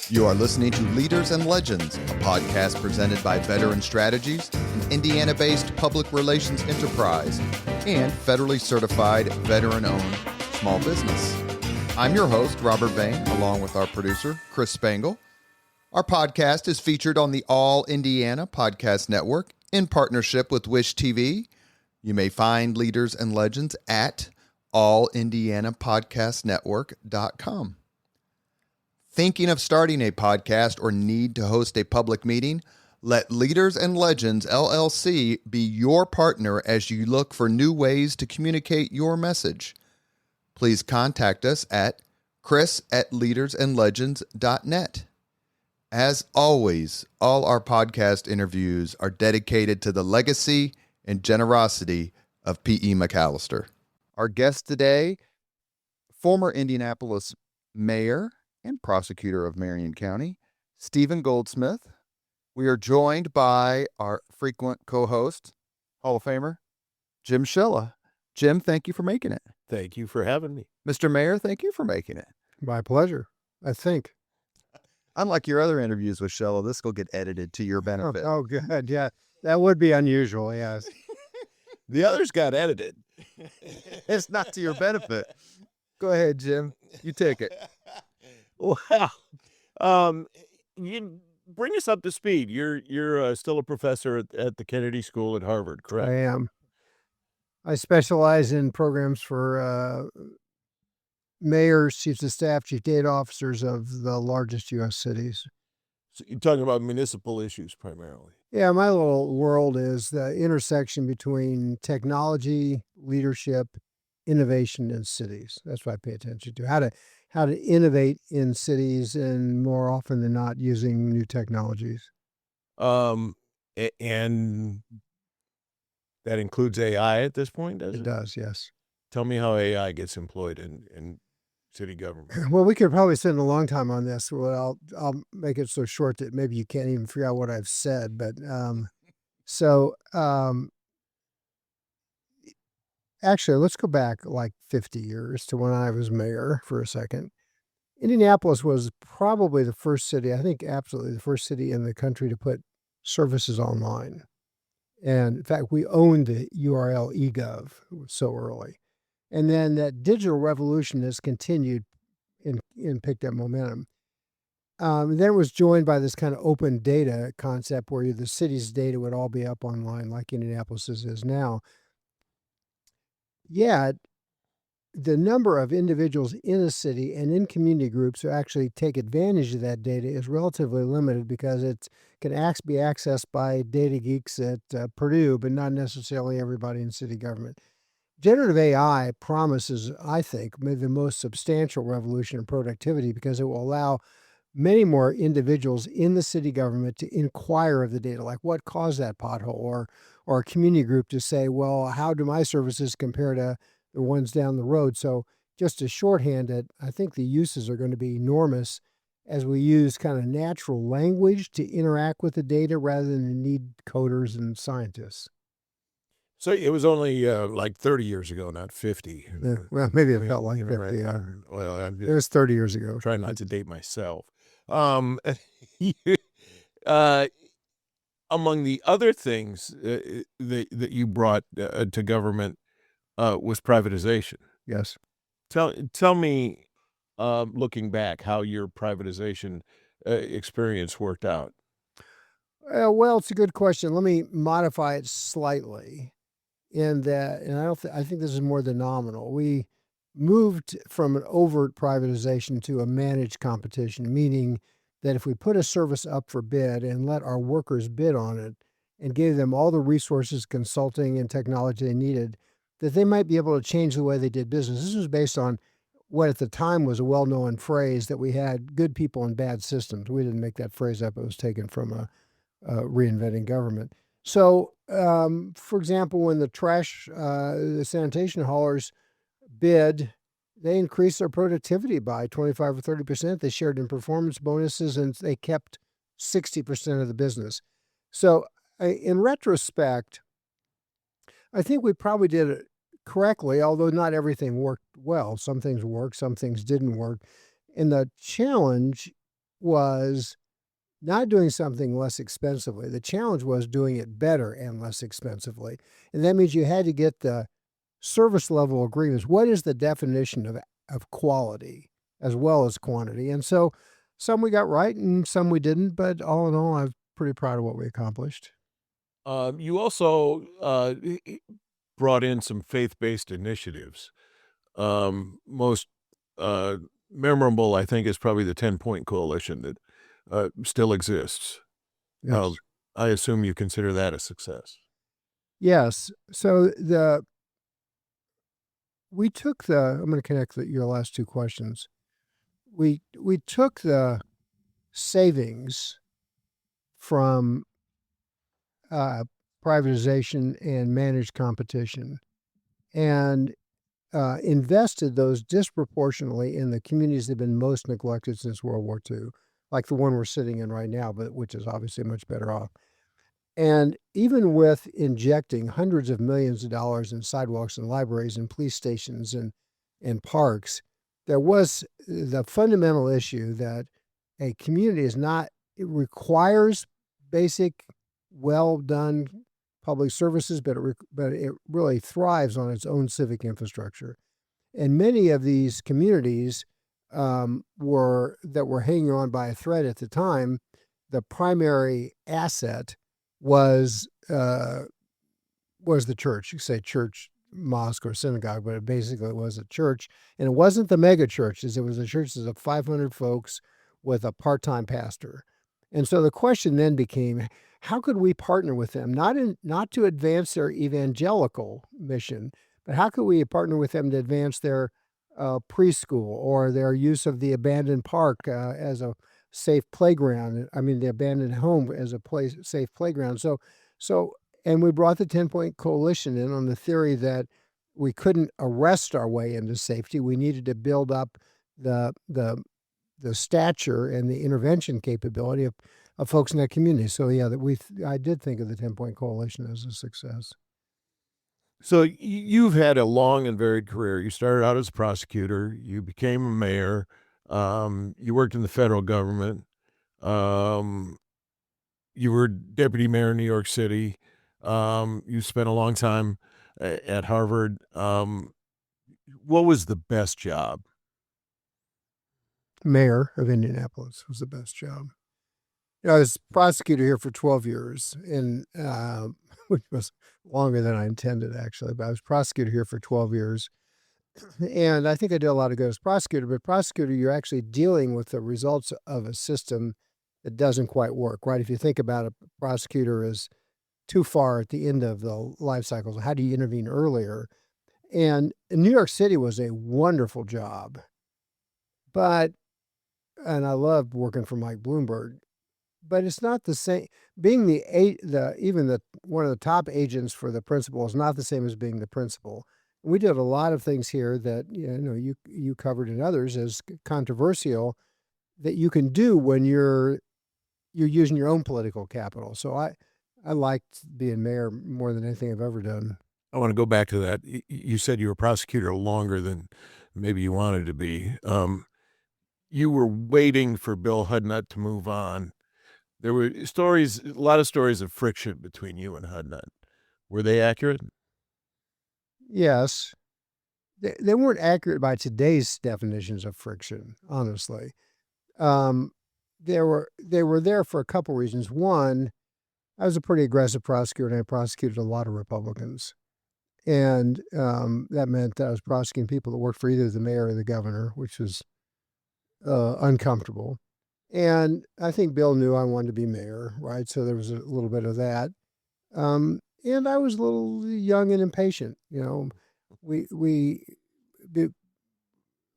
You are listening to Leaders and Legends, a podcast presented by Veteran Strategies, an Indiana-based public relations enterprise, and federally certified veteran-owned small business. I'm your host, Robert Bain, along with our producer, Chris Spangle. Our podcast is featured on the All Indiana Podcast Network in partnership with Wish TV. You may find Leaders and Legends at allindianapodcastnetwork.com. Thinking of starting a podcast or need to host a public meeting? Let Leaders and Legends LLC be your partner as you look for new ways to communicate your message. Please contact us at chris@leadersandlegends.net. As always, all our podcast interviews are dedicated to the legacy and generosity of P.E. McAllister. Our guest today, former Indianapolis mayor and prosecutor of Marion County, Stephen Goldsmith. We are joined by our frequent co-host, Hall of Famer, Jim Shella. Jim, thank you for making it. Thank you for having me. Mr. Mayor, thank you for making it. My pleasure, I think. Unlike your other interviews with Shella, this will get edited to your benefit. Oh, good. Yeah, that would be unusual, yes. The others got edited. It's not to your benefit. Go ahead, Jim. You take it. Wow. You bring us up to speed. You're still a professor at the Kennedy School at Harvard, correct? I am. I specialize in programs for mayors, chiefs of staff, chief data officers of the largest U.S. cities. So you're talking about municipal issues primarily. Yeah, my little world is the intersection between technology, leadership, innovation, and cities. That's what I pay attention to. How to innovate in cities, and more often than not, using new technologies. And that includes AI at this point, does it? It does, yes. Tell me how AI gets employed in city government. Well, we could probably spend a long time on this. Well, I'll make it so short that maybe you can't even figure out what I've said. But actually, let's go back like 50 years to when I was mayor for a second. Indianapolis was probably the first city, I think absolutely the first city in the country to put services online. And in fact, we owned the URL eGov so early. And then that digital revolution has continued and picked up momentum. Then it was joined by this kind of open data concept where the city's data would all be up online like Indianapolis is now. Yet, the number of individuals in a city and in community groups who actually take advantage of that data is relatively limited because it can be accessed by data geeks at Purdue, but not necessarily everybody in city government. Generative AI promises, I think, maybe the most substantial revolution in productivity because it will allow many more individuals in the city government to inquire of the data, like what caused that pothole, or a community group to say, well, how do my services compare to the ones down the road? So just to shorthand it, I think the uses are going to be enormous as we use kind of natural language to interact with the data rather than need coders and scientists. So it was only like 30 years ago, not 50. Yeah, well, maybe it felt like 50. Right. Yeah. Well, I'm It was 30 years ago. trying not to date myself. Among the other things that you brought to government was privatization. Yes. Tell me, looking back, how your privatization experience worked out. Well, it's a good question. Let me modify it slightly. And I think this is more than nominal. We moved from an overt privatization to a managed competition, meaning that if we put a service up for bid and let our workers bid on it and gave them all the resources, consulting, and technology they needed, that they might be able to change the way they did business. This was based on what at the time was a well-known phrase that we had good people and bad systems. We didn't make that phrase up. It was taken from Reinventing Government. So, for example, when the sanitation haulers bid, they increased their productivity by 25 or 30%. They shared in performance bonuses, and they kept 60% of the business. So, in retrospect, I think we probably did it correctly, although not everything worked well. Some things worked, some things didn't work. And the challenge was not doing something less expensively. The challenge was doing it better and less expensively. And that means you had to get the service level agreements. What is the definition of quality as well as quantity? And so some we got right and some we didn't, but all in all, I'm pretty proud of what we accomplished. You also brought in some faith-based initiatives. Most uh, memorable, I think, is probably the 10-Point Coalition that still exists. Yes. I assume you consider that a success. Yes. So we took I'm going to connect your last two questions. We took the savings from privatization and managed competition and invested those disproportionately in the communities that have been most neglected since World War II, like the one we're sitting in right now, but which is obviously much better off. And even with injecting hundreds of millions of dollars in sidewalks and libraries and police stations and parks, there was the fundamental issue that a community is not, it requires basic, well done public services, but it really thrives on its own civic infrastructure. And many of these communities were hanging on by a thread at the time. The primary asset was the church. You say church, mosque, or synagogue, but it basically was a church, and it wasn't the mega churches. It was the churches of 500 folks with a part-time pastor. And so the question then became, how could we partner with them, not to advance their evangelical mission, but how could we partner with them to advance their preschool or their use of the abandoned park as a safe playground? I mean, the abandoned home as a safe playground. So, and we brought the 10-Point Coalition in on the theory that we couldn't arrest our way into safety. We needed to build up the stature and the intervention capability of folks in that community. So yeah, I did think of the 10-Point Coalition as a success. So you've had a long and varied career. You started out as a prosecutor. You became a mayor. You worked in the federal government. You were deputy mayor in New York City. You spent a long time at Harvard. What was the best job? Mayor of Indianapolis was the best job. I was prosecutor here for 12 years, and which was longer than I intended, actually. But I was prosecutor here for 12 years. And I think I did a lot of good as prosecutor, but prosecutor, you're actually dealing with the results of a system that doesn't quite work, right? If you think about it, a prosecutor is too far at the end of the life cycle. So how do you intervene earlier? And New York City was a wonderful job. And I loved working for Mike Bloomberg, but it's not the same. Being one of the top agents for the principal is not the same as being the principal. We did a lot of things here that you covered in others as controversial that you can do when you're using your own political capital. So I liked being mayor more than anything I've ever done. I want to go back to that. You said you were a prosecutor longer than maybe you wanted to be. You were waiting for Bill Hudnut to move on. There were a lot of stories of friction between you and Hudnut. Were they accurate? Yes. They weren't accurate by today's definitions of friction, honestly. They were there for a couple reasons. One, I was a pretty aggressive prosecutor, and I prosecuted a lot of Republicans. And that meant that I was prosecuting people that worked for either the mayor or the governor, which was uncomfortable. And I think Bill knew I wanted to be mayor, right? So there was a little bit of that. And I was a little young and impatient.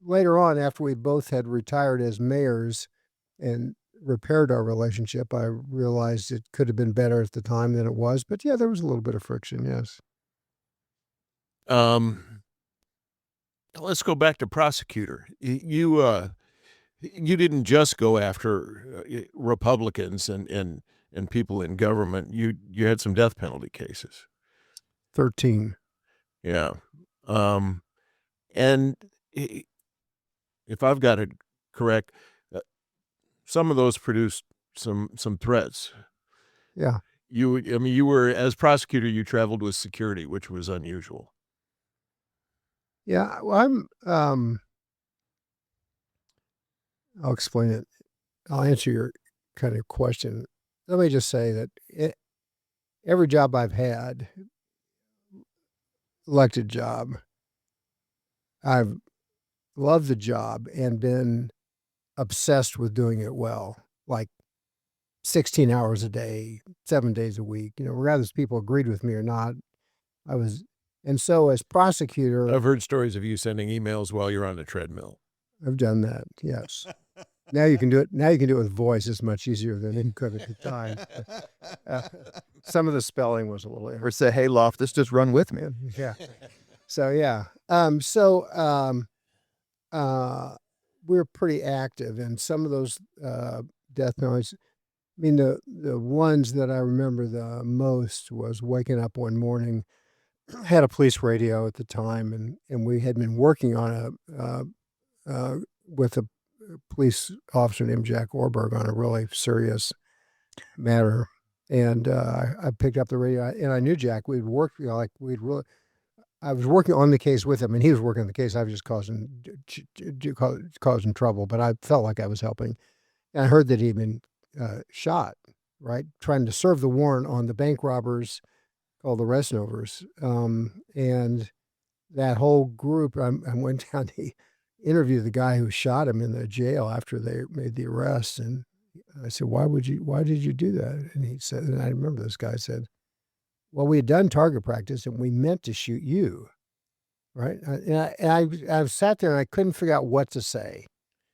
Later on, after we both had retired as mayors and repaired our relationship, I realized it could have been better at the time than it was. But yeah, there was a little bit of friction, yes. Let's go back to prosecutor. You didn't just go after Republicans and people in government. You had some death penalty cases. 13. Yeah. And if I've got it correct, some of those produced some threats. Yeah. You were, as prosecutor, you traveled with security, which was unusual. Yeah. Well, I'll explain it. I'll answer your kind of question. Let me just say that every job I've had, elected job, I've loved the job and been obsessed with doing it well, like 16 hours a day, 7 days a week, regardless if people agreed with me or not. And so as prosecutor, I've heard stories of you sending emails while you're on the treadmill. I've done that. Yes. Now you can do it. Now you can do it with voice. It's much easier than you could at the time. Some of the spelling was a little. Or say, "Hey, Loftus, just run with me." Yeah. So yeah. We're pretty active, and some of those death penalties. I mean, the ones that I remember the most was waking up one morning. Had a police radio at the time, and we had been working on with a police officer named Jack Orberg on a really serious matter. And I picked up the radio, and I knew Jack. We'd worked, I was working on the case with him, and he was working on the case. I was just causing trouble, but I felt like I was helping. And I heard that he'd been shot, right, trying to serve the warrant on the bank robbers called the Resnovers. And that whole group, I went down to interview the guy who shot him in the jail after they made the arrest. And I said, why did you do that? And he said, and I remember this guy said, well, we had done target practice and we meant to shoot you. Right. And I sat there and I couldn't figure out what to say.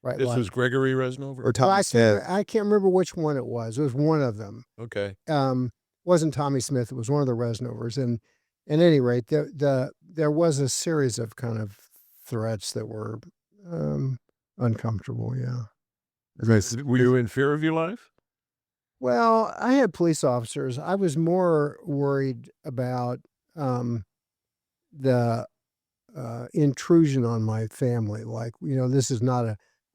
Right. This was Gregory Resnover? Or Tommy Smith. I can't remember which one it was. It was one of them. Okay. Wasn't Tommy Smith. It was one of the Resnovers. And at any rate, there was a series of kind of threats that were uncomfortable. Yeah. Were you in fear of your life? Well, I had police officers. I was more worried about the intrusion on my family. Like, this is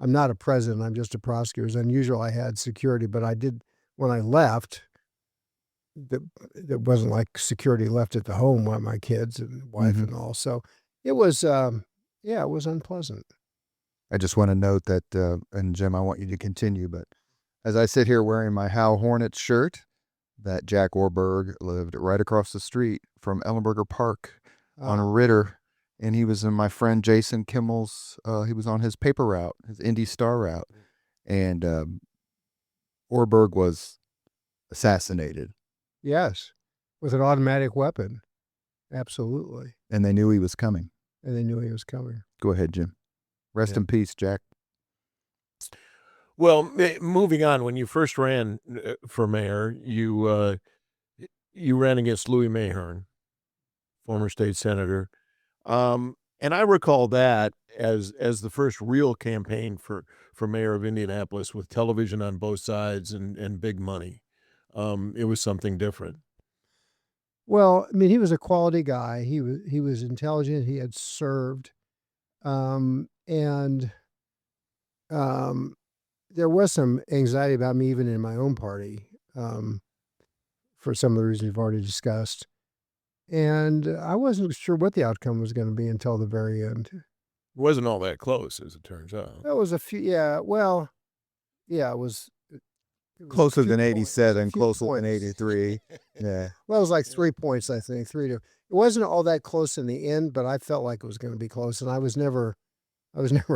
I'm not a president. I'm just a prosecutor. It's unusual I had security, but I did, when I left, there wasn't like security left at the home with my kids and wife and all. So it was, it was unpleasant. I just want to note that, and Jim, I want you to continue, but as I sit here wearing my Hal Hornets shirt, that Jack Orberg lived right across the street from Ellenberger Park on Ritter, and he was in my friend Jason Kimmel's, he was on his paper route, his Indy Star route, and Orberg was assassinated. Yes, with an automatic weapon. Absolutely. And they knew he was coming. Go ahead, Jim. Rest in peace, Jack. Well, moving on, when you first ran for mayor, you ran against Louis Mahern, former state senator. And I recall that as the first real campaign for mayor of Indianapolis, with television on both sides and big money. It was something different. Well, I mean, he was a quality guy. He was intelligent. He had served. And there was some anxiety about me even in my own party, for some of the reasons we've already discussed. And I wasn't sure what the outcome was going to be until the very end. It wasn't all that close, as it turns out. That was a few, it was closer than 87, closer than 83. Yeah. Well, it was like 3 points, I think, 3-2. It wasn't all that close in the end, but I felt like it was going to be close, and I was never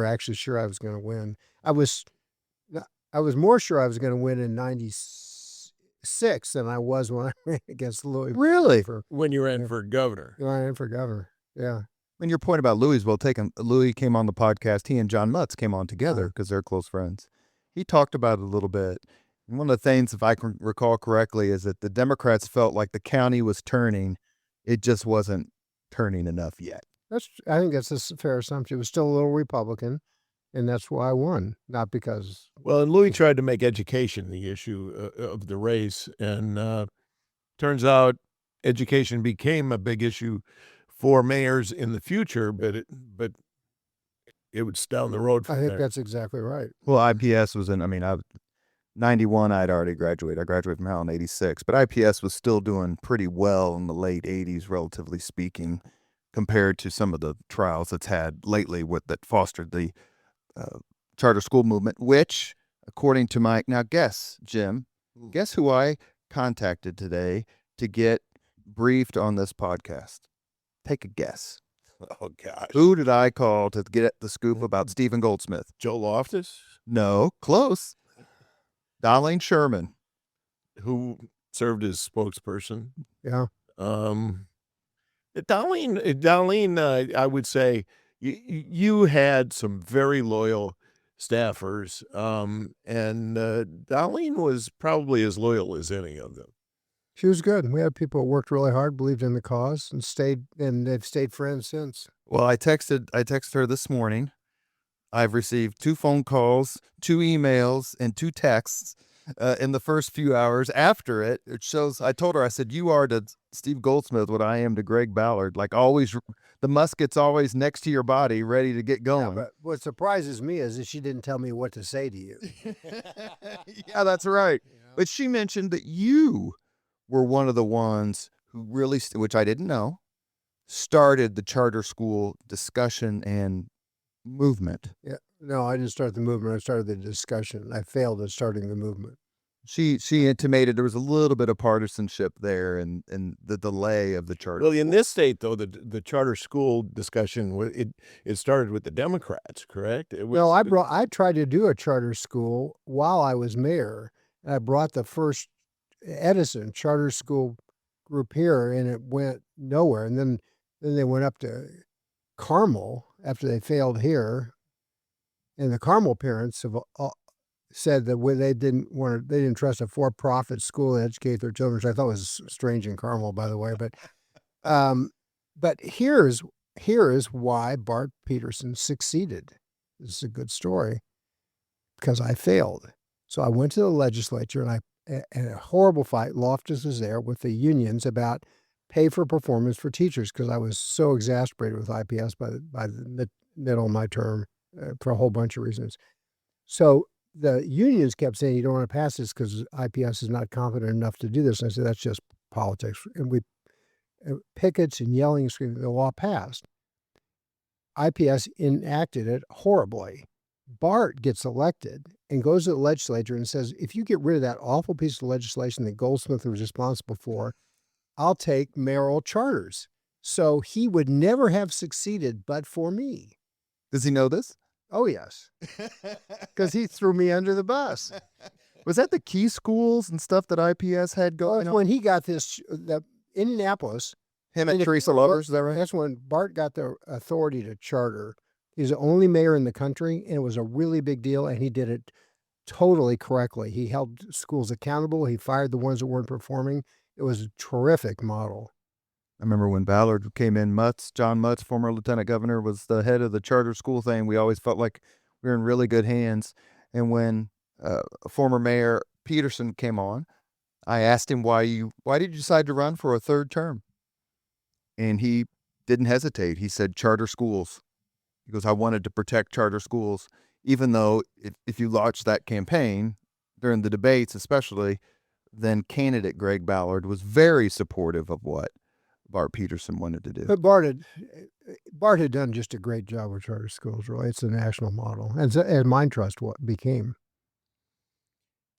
actually sure I was going to win. I was more sure I was going to win in 96 than I was when I ran against Louis. Really? When you ran for governor. When I ran for governor, yeah. And your point about Louis, Louis came on the podcast. He and John Mutz came on together because they're close friends. He talked about it a little bit. And one of the things, if I can recall correctly, is that the Democrats felt like the county was turning. It just wasn't turning enough yet. I think that's a fair assumption. It was still a little Republican, and that's why I won, not because. Well, and Louis tried to make education the issue of the race, and turns out education became a big issue for mayors in the future, but it was down the road from I think there. that's exactly right. Well, IPS was 91, I'd already graduated. I graduated from Howell in 86, but IPS was still doing pretty well in the late 80s, relatively speaking, compared to some of the trials it's had lately that fostered the charter school movement, which, according to now guess, Jim, guess who I contacted today to get briefed on this podcast? Take a guess. Oh, gosh. Who did I call to get the scoop about Stephen Goldsmith? Joe Loftus? No, close. Darlene Sherman. Who served as spokesperson. Yeah. Darlene, I would say you had some very loyal staffers, and Darlene was probably as loyal as any of them. She was good. We had people who worked really hard, believed in the cause, and they've stayed friends since. Well, I texted her this morning. I've received 2 phone calls, 2 emails, and 2 texts in the first few hours after it. It shows, I told her, I said, you are to Steve Goldsmith what I am to Greg Ballard. Like always, the musket's always next to your body, ready to get going. Yeah, but what surprises me is that she didn't tell me what to say to you. Yeah, that's right. But she mentioned that you were one of the ones who really, which I didn't know, started the charter school discussion and movement. Yeah. No, I didn't start the movement. I started the discussion. I failed at starting the movement. She intimated there was a little bit of partisanship there and the delay of the charter. Well, in this state, though, the charter school discussion, it started with the Democrats, correct? No, I tried to do a charter school while I was mayor, and I brought the first Edison charter school group here, and it went nowhere. And then they went up to Carmel after they failed here, and the Carmel parents have said that they didn't trust a for-profit school to educate their children, which I thought was strange in Carmel, by the way. But here's why Bart Peterson succeeded. This is a good story because I failed. So I went to the legislature, and in a horrible fight, Loftus was there with the unions about pay for performance for teachers because I was so exasperated with IPS by the middle of my term for a whole bunch of reasons. So the unions kept saying, you don't want to pass this because IPS is not confident enough to do this. And I said, that's just politics. And we pickets and yelling and screaming, the law passed. IPS enacted it horribly. Bart gets elected and goes to the legislature and says, if you get rid of that awful piece of legislation that Goldsmith was responsible for, I'll take mayoral charters. So he would never have succeeded but for me. Does he know this? Oh, yes. Because he threw me under the bus. Was that the key schools and stuff that IPS had going on? When he got the Indianapolis. Him and Teresa Lovers, is that right? That's when Bart got the authority to charter. He's the only mayor in the country, and it was a really big deal, and he did it totally correctly. He held schools accountable. He fired the ones that weren't performing. It was a terrific model. I remember when Ballard came in, John Mutz, former lieutenant governor, was the head of the charter school thing. We always felt like we were in really good hands. And when former Mayor Peterson came on, I asked him, why did you decide to run for a 3rd term? And he didn't hesitate. He said, charter schools. He goes, I wanted to protect charter schools, even though if you launched that campaign during the debates, especially, then candidate Greg Ballard was very supportive of what Bart Peterson wanted to do. But Bart had done just a great job with charter schools, really. It's a national model. And Mind Trust became.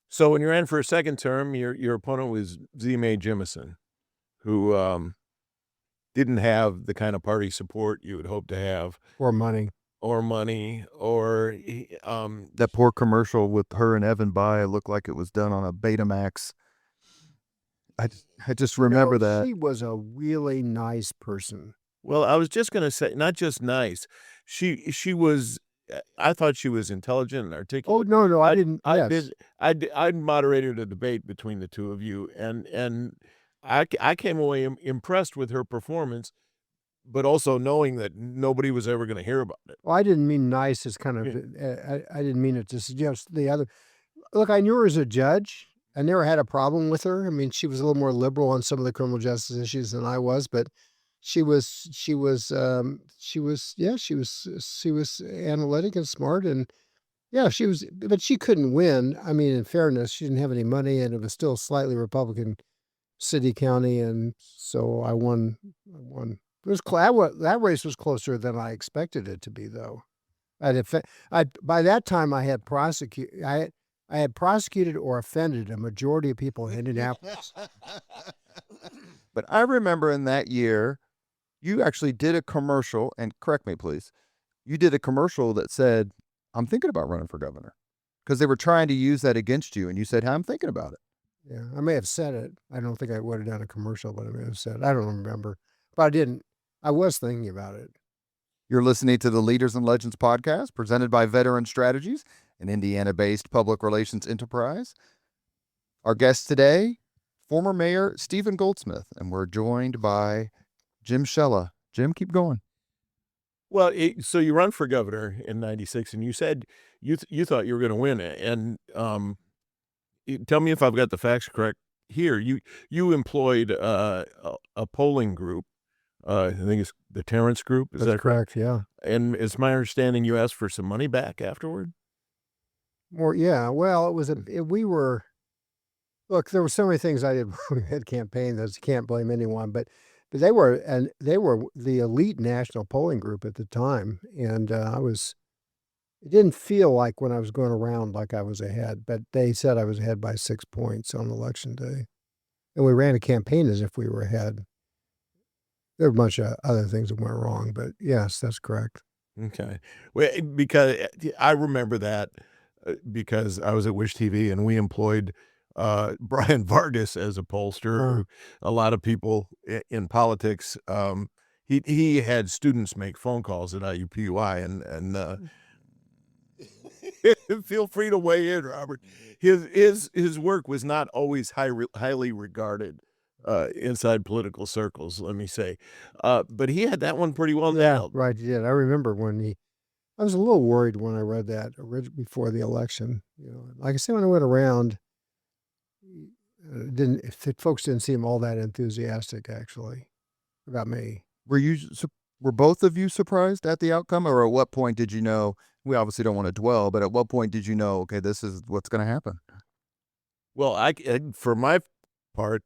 So when you ran for a 2nd term, your opponent was Z. May Jimison, who didn't have the kind of party support you would hope to have. Or money. That poor commercial with her and Evan Bayh looked like it was done on a Betamax. I just remember that. She was a really nice person. Well, I was just going to say, not just nice. She was, I thought she was intelligent and articulate. Oh, no, I didn't. I moderated a debate between the two of you, and I came away impressed with her performance, but also knowing that nobody was ever going to hear about it. Well, I didn't mean nice as kind of, I didn't mean it to suggest the other. Look, I knew her as a judge. I never had a problem with her. I mean, she was a little more liberal on some of the criminal justice issues than I was, but she was analytic and smart, and Yeah, she was, but she couldn't win. I mean, in fairness, she didn't have any money, and it was still slightly Republican city, county, and so I won. I won. It was that race was closer than I expected it to be, though. I by that time I had prosecuted or offended a majority of people in Indianapolis. But I remember in that year, you actually did a commercial, and correct me, please. You did a commercial that said, I'm thinking about running for governor, because they were trying to use that against you. And you said, I'm thinking about it. Yeah, I may have said it. I don't think I would have done a commercial, but I may have said it. I don't remember, but I didn't. I was thinking about it. You're listening to the Leaders and Legends podcast presented by Veteran Strategies, an Indiana-based public relations enterprise. Our guest today, former Mayor Stephen Goldsmith, and we're joined by Jim Shella. Jim, keep going. Well, so you run for governor in '96, and you said you thought you were going to win it. And tell me if I've got the facts correct here. You employed a polling group. I think it's the Terrence Group. Is that correct? Yeah. And it's my understanding you asked for some money back afterward. Yeah. Well, it was look, there were so many things I did when we had campaign that I can't blame anyone, but they were the elite national polling group at the time, and it didn't feel like when I was going around like I was ahead, but they said I was ahead by 6 points on election day, and we ran a campaign as if we were ahead. There were a bunch of other things that went wrong, but yes, that's correct. Okay. Well, because I remember that because I was at Wish TV and we employed Brian Vargas as a pollster. Who a lot of people in politics, he had students make phone calls at IUPUI and feel free to weigh in, Robert. His work was not always highly regarded inside political circles, let me say. But he had that one pretty well nailed. Yeah, right, he did. I remember I was a little worried when I read that before the election. You know, like I said, when I went around, folks didn't seem all that enthusiastic actually about me. Were both of you surprised at the outcome, or at what point did you know? We obviously don't want to dwell, but at what point did you know, okay, this is what's going to happen? Well, for my part,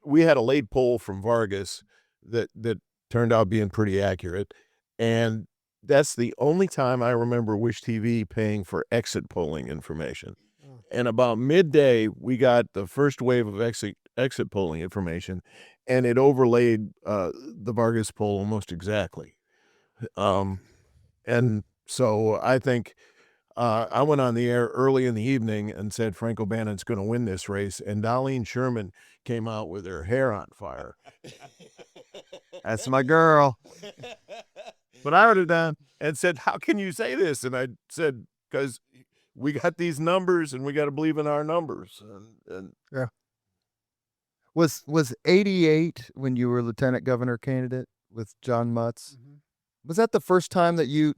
we had a late poll from Vargas that turned out being pretty accurate, and that's the only time I remember Wish TV paying for exit polling information. And about midday, we got the first wave of exit polling information, and it overlaid the Vargas poll almost exactly. And so I think I went on the air early in the evening and said Frank O'Bannon's going to win this race, and Darlene Sherman came out with her hair on fire. That's my girl. But I would have done and said, how can you say this? And I said, because we got these numbers and we got to believe in our numbers. And yeah. Was 88 when you were lieutenant governor candidate with John Mutz? Mm-hmm. Was that the first time that you, I'm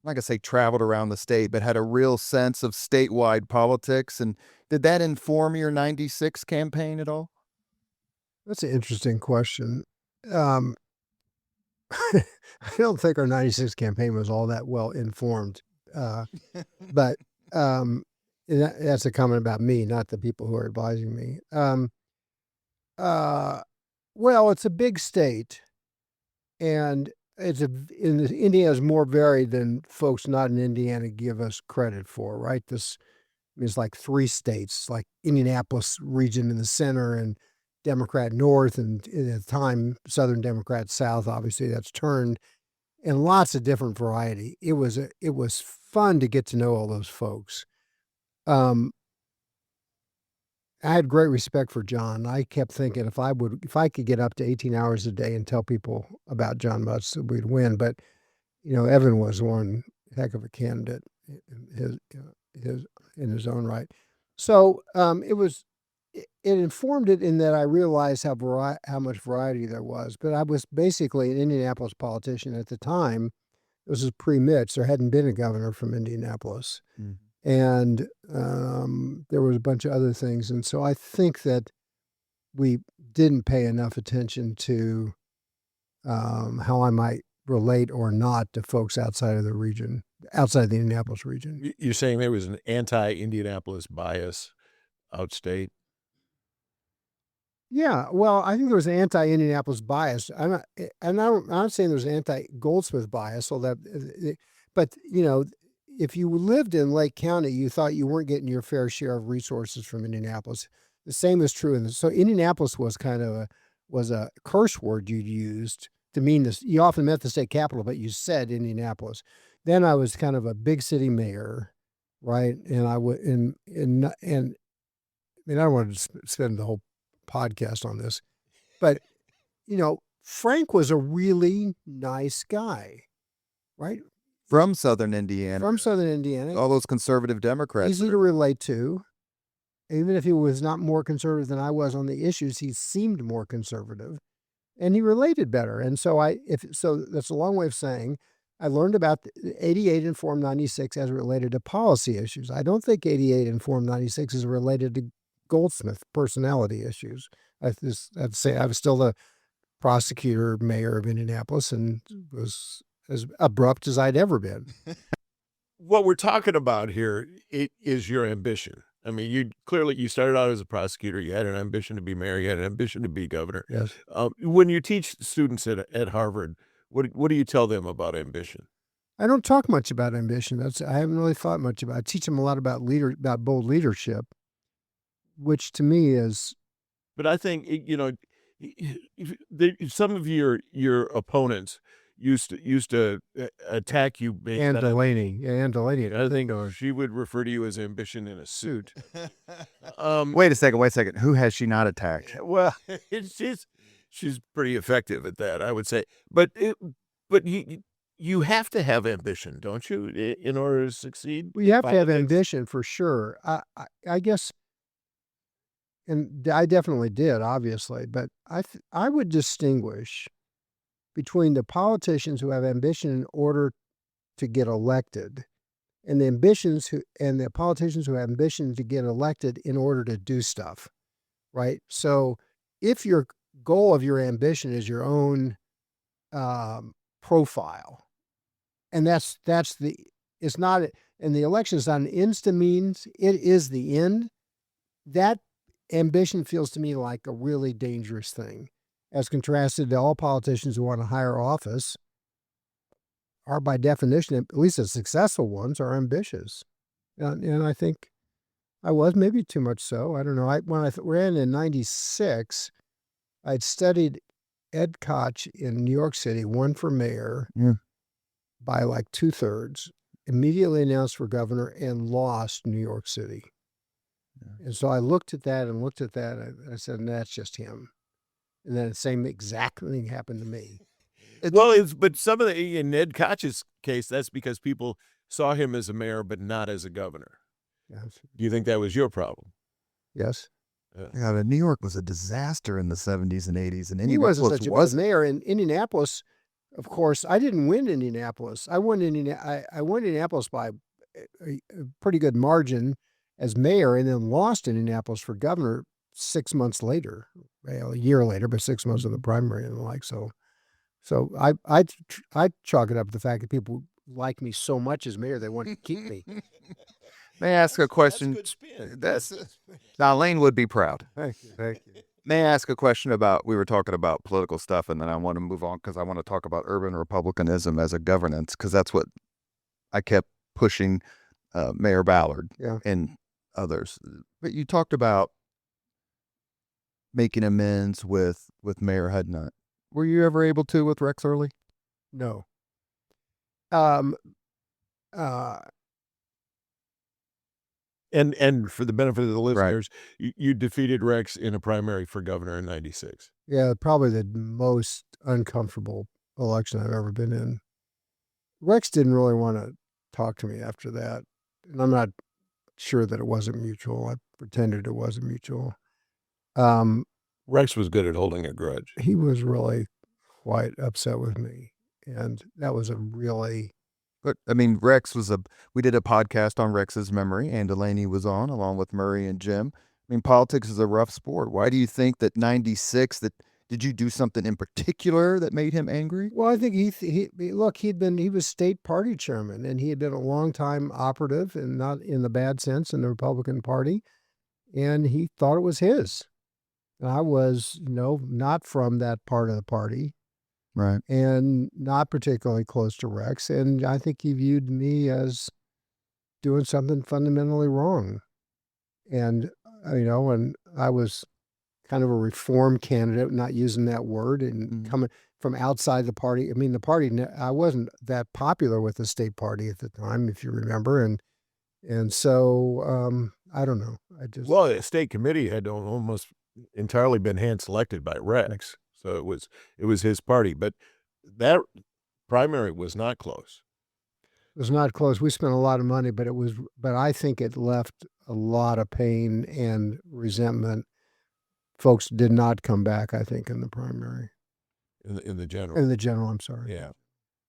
not going to say traveled around the state, but had a real sense of statewide politics? And did that inform your 96 campaign at all? That's an interesting question. I don't think our 96 campaign was all that well informed. But that's a comment about me, not the people who are advising me. Well, it's a big state, and Indiana is more varied than folks not in Indiana give us credit for, right? This is like 3 states, like Indianapolis region in the center and Democrat North, and at the time, Southern Democrat South. Obviously, that's turned, and lots of different variety. It was fun to get to know all those folks. I had great respect for John. I kept thinking if I could get up to 18 hours a day and tell people about John Mutz, we'd win. But Evan was one heck of a candidate in his own right. So it informed it in that I realized how much variety there was. But I was basically an Indianapolis politician at the time. This was pre-Mitch. There hadn't been a governor from Indianapolis. Mm. And there was a bunch of other things. And so I think that we didn't pay enough attention to how I might relate or not to folks outside of the region. outside the Indianapolis region. You're saying there was an anti-Indianapolis bias outstate? Yeah, well, I think there was an anti-Indianapolis bias. I'm not saying there's an anti-Goldsmith bias, but if you lived in Lake County, you thought you weren't getting your fair share of resources from Indianapolis. The same is true, so Indianapolis was kind of a curse word you used to mean this. You often meant the state capital, but you said Indianapolis. Then I was kind of a big city mayor, right? And I would and I don't want to spend the whole podcast on this, but Frank was a really nice guy, right? From Southern Indiana. All those conservative Democrats. Easy to relate to. Even if he was not more conservative than I was on the issues, he seemed more conservative, and he related better. And so that's a long way of saying I learned about 88 and Form 96 as related to policy issues. I don't think 88 and Form 96 is related to Goldsmith personality issues. I'd say I was still the prosecutor mayor of Indianapolis and was as abrupt as I'd ever been. What we're talking about here is your ambition. I mean, you started out as a prosecutor. You had an ambition to be mayor. You had an ambition to be governor. Yes. When you teach students at Harvard, what do you tell them about ambition? I don't talk much about ambition. I haven't really thought much about it. I teach them a lot about bold leadership, which to me is. But I think some of your opponents used to attack you. Ann Delaney. I think she would refer to you as ambition in a suit. Wait a second. Who has she not attacked? Well, she's pretty effective at that, I would say. But you have to have ambition, don't you, in order to succeed? Well, you have to have ambition for sure. I guess, and I definitely did, obviously. But I would distinguish between the politicians who have ambition in order to get elected and the politicians who have ambition to get elected in order to do stuff, right? So if your goal of your ambition is your own profile, and it's not, and the election is not an ends to means, it is the end, that ambition feels to me like a really dangerous thing, as contrasted to all politicians who want a higher office are by definition, at least the successful ones, are ambitious. And I think I was, maybe too much so. I don't know. When I ran in 96, I'd studied Ed Koch in New York City, won for mayor by like 2/3, immediately announced for governor, and lost New York City. Yeah. And so I looked at that and I said, that's just him. And then the same exact thing happened to me. But some of in Ed Koch's case, that's because people saw him as a mayor, but not as a governor. Yes. Do you think that was your problem? Yes. Yeah, but New York was a disaster in the 70s and 80s. And he wasn't such a good mayor. In Indianapolis, of course, I didn't win Indianapolis. I won Indianapolis by a pretty good margin as mayor, and then lost Indianapolis for governor 6 months later, a year later, but 6 months of the primary and the like. So I chalk it up to the fact that people like me so much as mayor, they want to keep me. May I ask a question? That's a good spin. Now, Lane would be proud. Thank you. May I ask a question about, we were talking about political stuff, and then I want to move on because I want to talk about urban republicanism as a governance, because that's what I kept pushing Mayor Ballard and others. But you talked about making amends with Mayor Hudnut. Were you ever able to with Rex Early? No. And for the benefit of the listeners, you defeated Rex in a primary for governor in 96. Yeah, probably the most uncomfortable election I've ever been in. Rex didn't really want to talk to me after that, and I'm not sure that it wasn't mutual. I pretended it wasn't mutual. Rex was good at holding a grudge. He was really quite upset with me, and that was a really... But I mean, we did a podcast on Rex's memory, and Delaney was on along with Murray and Jim. I mean, politics is a rough sport. Why do you think that 96, do Did you do something in particular that made him angry? Well, I think he was state party chairman, and he had been a long time operative, and not in the bad sense, in the Republican Party, and he thought it was his. And I was, not from that part of the party, Right. and not particularly close to Rex, and I think he viewed me as doing something fundamentally wrong. And and I was kind of a reform candidate, not using that word, and coming from outside the party. I mean, I wasn't that popular with the state party at the time, if you remember, and so I don't know. Well, the state committee had almost entirely been hand-selected by Rex, so it was his party. But that primary was not close. It was not close. We spent a lot of money, but I think it left a lot of pain and resentment. Folks did not come back, I think, in the primary. In the general. In the general, I'm sorry. Yeah.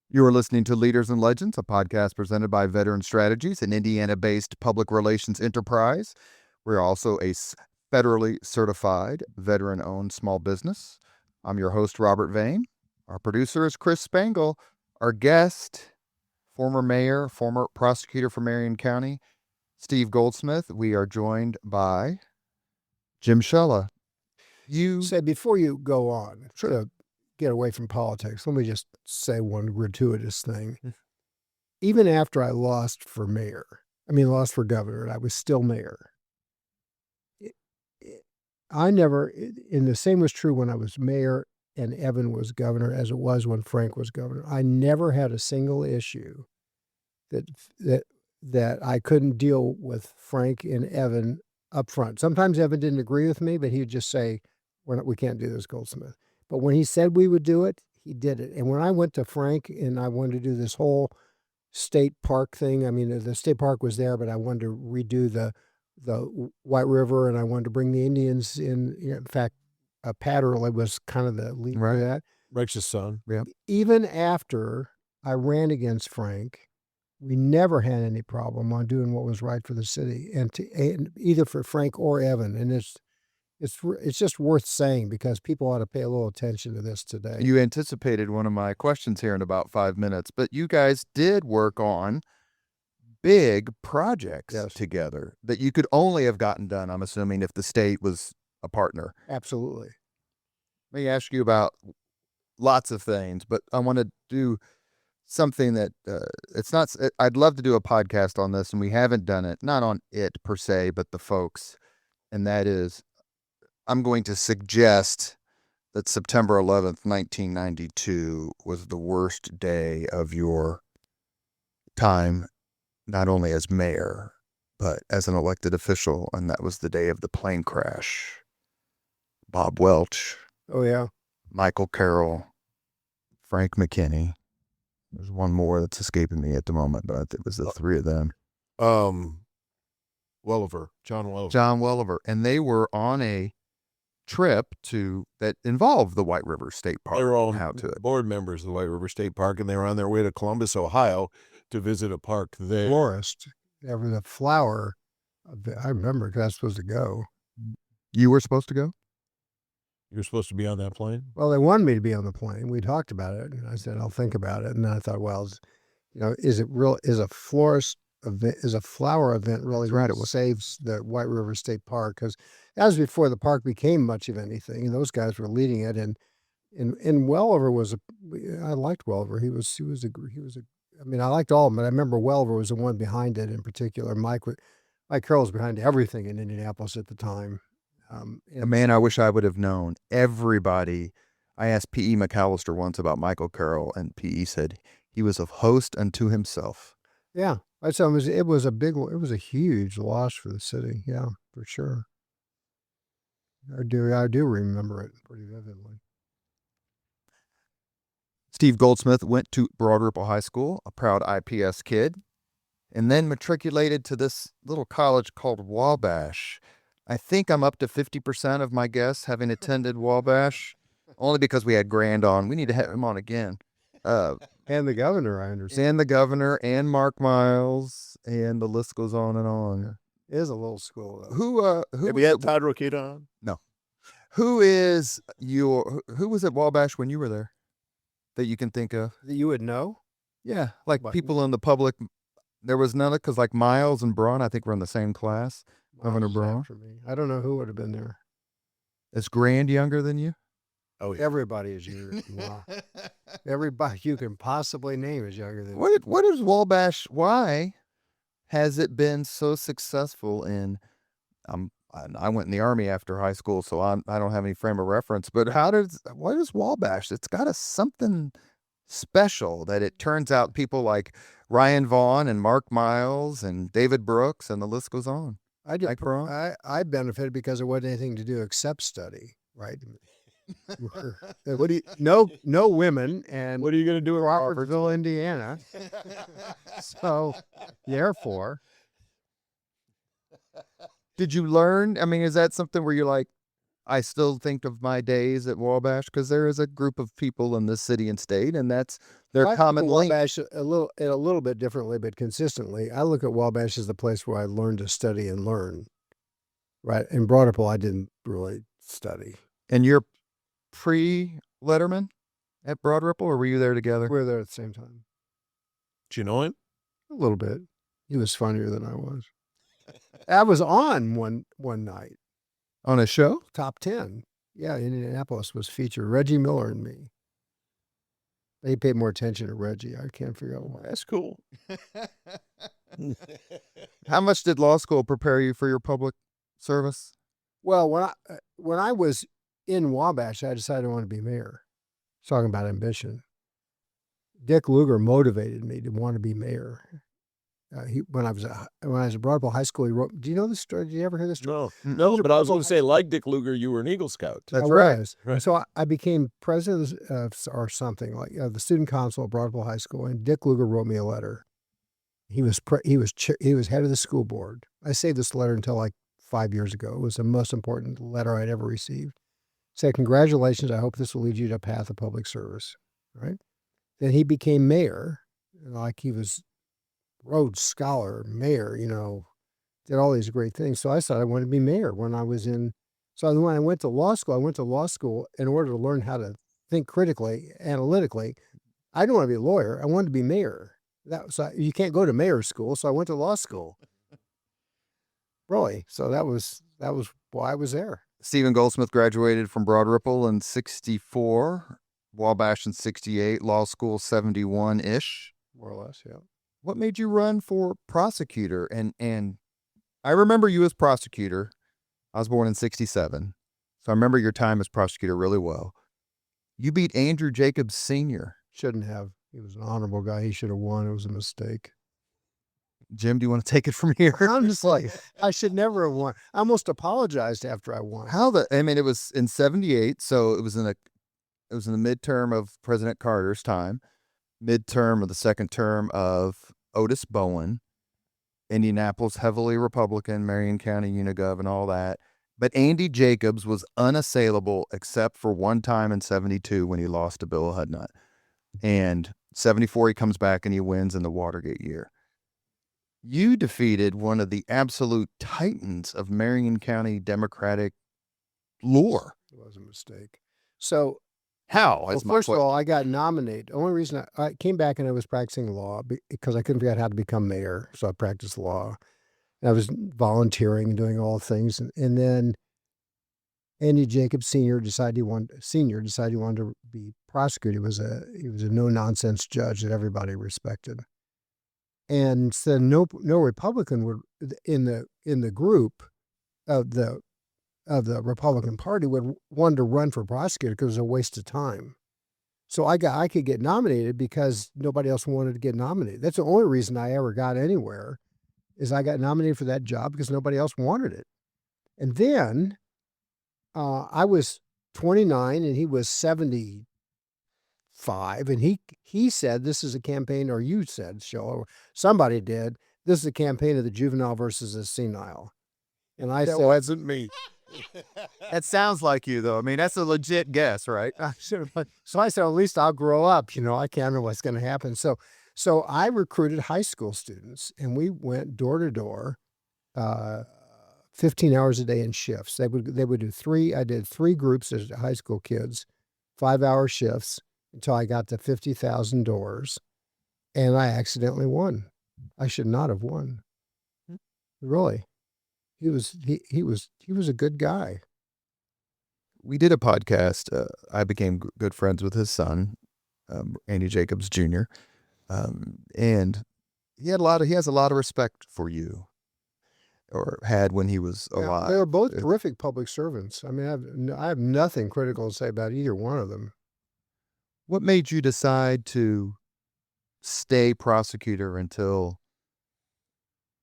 You are listening to Leaders and Legends, a podcast presented by Veteran Strategies, an Indiana-based public relations enterprise. We're also a federally certified, veteran-owned small business. I'm your host, Robert Vane. Our producer is Chris Spangle. Our guest, former mayor, former prosecutor for Marion County, Steve Goldsmith. We are joined by Jim Shella. Say, before you go on, Sure. to get away from politics, let me just say one gratuitous thing. Even after I lost for governor, and I was still mayor, I never, and the same was true when I was mayor and Evan was governor as it was when Frank was governor. I never had a single issue that I couldn't deal with Frank and Evan up front. Sometimes Evan didn't agree with me, but he would just say, we can't do this, Goldsmith. But when he said we would do it, he did it. And when I went to Frank and I wanted to do this whole state park thing, I mean, the state park was there, but I wanted to redo the White River, and I wanted to bring the Indians in. In fact, Patterley was kind of the lead for that. Rex's son. Yeah. Even after I ran against Frank, we never had any problem on doing what was right for the city, and either for Frank or Evan. And it's just worth saying, because people ought to pay a little attention to this today. You anticipated one of my questions here in about 5 minutes, but you guys did work on big projects together that you could only have gotten done, I'm assuming, if the state was a partner. Absolutely. Let me ask you about lots of things, but I want to do something that I'd love to do a podcast on this, and we haven't done it, not on it per se, but the folks. And that is, I'm going to suggest that September 11th, 1992 was the worst day of your time, not only as mayor, but as an elected official. And that was the day of the plane crash. Bob Welch. Oh, yeah. Michael Carroll, Frank McKinney. There's one more that's escaping me at the moment, but it was the three of them. John Welliver. And they were on a trip that involved the White River State Park. They were all board members of the White River State Park, and they were on their way to Columbus, Ohio, to visit a park there. Florist. There was a flower. I remember, because I was supposed to go. You were supposed to go? You were supposed to be on that plane? Well, they wanted me to be on the plane. We talked about it, and I said, I'll think about it. And then I thought, well, is a florist event, is a flower event really right, what saves the White River State Park? Because that was before the park became much of anything, and those guys were leading it. And Welliver I liked Welliver. He was I mean, I liked all of them, but I remember Welliver was the one behind it in particular. Mike Carroll was behind everything in Indianapolis at the time. A man I wish I would have known. Everybody. I asked P.E. McAllister once about Michael Carroll, and P.E. said he was a host unto himself. Yeah. So it was a huge loss for the city. Yeah, for sure. I do remember it pretty vividly. Steve Goldsmith went to Broad Ripple High School, a proud IPS kid, and then matriculated to this little college called Wabash. I think I'm up to 50% of my guests having attended Wabash, only because we had Grand on. We need to have him on again. And the governor, I understand. And the governor, and Mark Miles, and the list goes on and on. It is a little school, though. Who have we had Todd Rokita on? No. Who was at Wabash when you were there that you can think of? That you would know? Yeah, like What? people in the public. There was none, because like Miles and Braun, I think, were in the same class. Governor Miles Braun. after me. I don't know who would have been there. Is Grand younger than you? Oh, yeah. Everybody is younger. Wow. Everybody you can possibly name is younger than What is Wabash? Why has it been so successful in? I went in the Army after high school, so I don't have any frame of reference. But what is Wabash? It's got something special that it turns out people like Ryan Vaughn and Mark Miles and David Brooks, and the list goes on. I did. Like Braun? I benefited because there wasn't anything to do except study, right? No women, and What are you going to do at Harvard? Crawfordsville, Indiana. So, therefore, Did you learn? I mean, is that something where you're like, I still think of my days at Wabash? Because there is a group of people in this city and state, and that's their I look common at link. Wabash a little bit differently, but consistently. I look at Wabash as the place where I learned to study and learn. Right. In Broad Ripple, I didn't really study. And you're pre-Letterman at Broad Ripple, or were you there together? We were there at the same time. Did you know him? A little bit. He was funnier than I was. I was on one night. On a show? Top 10. Yeah, Indianapolis was featured. Reggie Miller and me. They paid more attention to Reggie. I can't figure out why. That's cool. How much did law school prepare you for your public service? Well, when I was in Wabash, I decided I wanted to be mayor. Talking about ambition. Dick Lugar motivated me to want to be mayor. When I was at Broad Ripple High School, he wrote. Do you know this story? Did you ever hear this story? No, but I was going to say, like Dick Lugar, you were an Eagle Scout. That's I right. was. Right. So I became president or something like the student council at Broad Ripple High School, and Dick Lugar wrote me a letter. He was head of the school board. I saved this letter until like 5 years ago. It was the most important letter I'd ever received. Said, "Congratulations. I hope this will lead you to a path of public service." Right. Then he became mayor, like he was Rhodes Scholar, mayor. Did all these great things. So I decided I wanted to be mayor when I was in. So when I went to law school in order to learn how to think critically, analytically. I didn't want to be a lawyer. I wanted to be mayor. You can't go to mayor school, so I went to law school. Really. So that was why I was there. Stephen Goldsmith graduated from Broad Ripple in 64, Wabash in 68, law school 71-ish. More or less, yeah. What made you run for prosecutor? And I remember you as prosecutor. I was born in 67, so I remember your time as prosecutor really well. You beat Andrew Jacobs Sr. Shouldn't have. He was an honorable guy. He should have won. It was a mistake. Jim, do you want to take it from here? I'm just like, I should never have won. I almost apologized after I won. It was in 78, so it was in the midterm of President Carter's time, midterm of the second term of Otis Bowen, Indianapolis, heavily Republican, Marion County, Unigov, and all that. But Andy Jacobs was unassailable except for one time in 72 when he lost to Bill Hudnut. And 74, he comes back and he wins in the Watergate year. You defeated one of the absolute titans of Marion County Democratic lore. It was a mistake. So, How? well, first of all, I got nominated. The only reason I came back and I was practicing law because I couldn't figure out how to become mayor. So I practiced law. And I was volunteering and doing all things. And then Andy Jacobs Sr. decided he wanted to be prosecutor. He was a no-nonsense judge that everybody respected. And so no Republican would in the group of the Republican Party would want to run for prosecutor because it was a waste of time. So I could get nominated because nobody else wanted to get nominated. That's the only reason I ever got anywhere, is I got nominated for that job because nobody else wanted it. And then I was 29 and he was 75, and he said, "This is a campaign," or you said, Shella, or somebody did, "This is a campaign of the juvenile versus the senile." And I said, wasn't me. That sounds like you, though. I mean, that's a legit guess, right? so I said, "At least I'll grow up. I can't know what's going to happen." So I recruited high school students, and we went door to door, 15 hours a day in shifts. They would do I did 3 groups as high school kids, 5-hour shifts until I got to 50,000 doors, and I accidentally won. I should not have won. Really. He was a good guy. We did a podcast. I became good friends with his son, Andy Jacobs Jr., and he has a lot of respect for you, or had when he was alive. They were both terrific public servants. I mean, I have nothing critical to say about either one of them. What made you decide to stay prosecutor until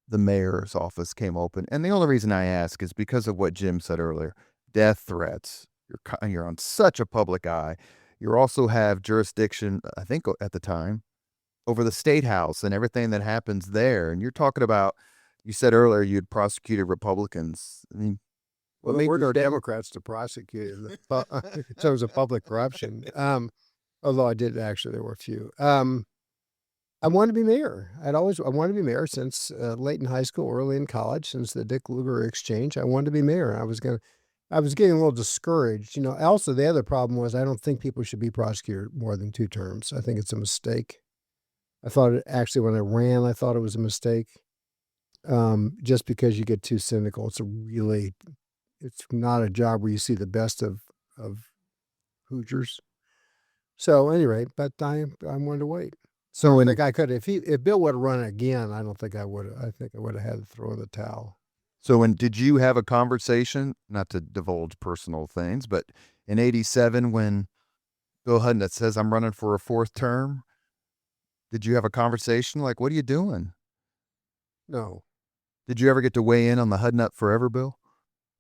the mayor's office came open? And the only reason I ask is because of what Jim said earlier: death threats. You're on such a public eye. You also have jurisdiction, I think at the time, over the state house and everything that happens there. And you're talking about, you said earlier you'd prosecuted Republicans. I mean, well, there were no Democrats to prosecute in terms of public corruption. Although I did actually, there were a few. I wanted to be mayor. I wanted to be mayor since late in high school, early in college, since the Dick Lugar exchange. I wanted to be mayor. I was getting a little discouraged. Also the other problem was I don't think people should be prosecuted more than 2 terms. I think it's a mistake. I thought actually when I ran, I thought it was a mistake. Just because you get too cynical. It's not a job where you see the best of Hoosiers. So anyway, but I wanted to wait. So I think I could, if Bill would have run again, I don't think I would. I think I would have had to throw in the towel. So did you have a conversation, not to divulge personal things, but in '87 when Bill Hudnut says, I'm running for a 4th term, did you have a conversation like, what are you doing? No. Did you ever get to weigh in on the Hudnut Forever bill?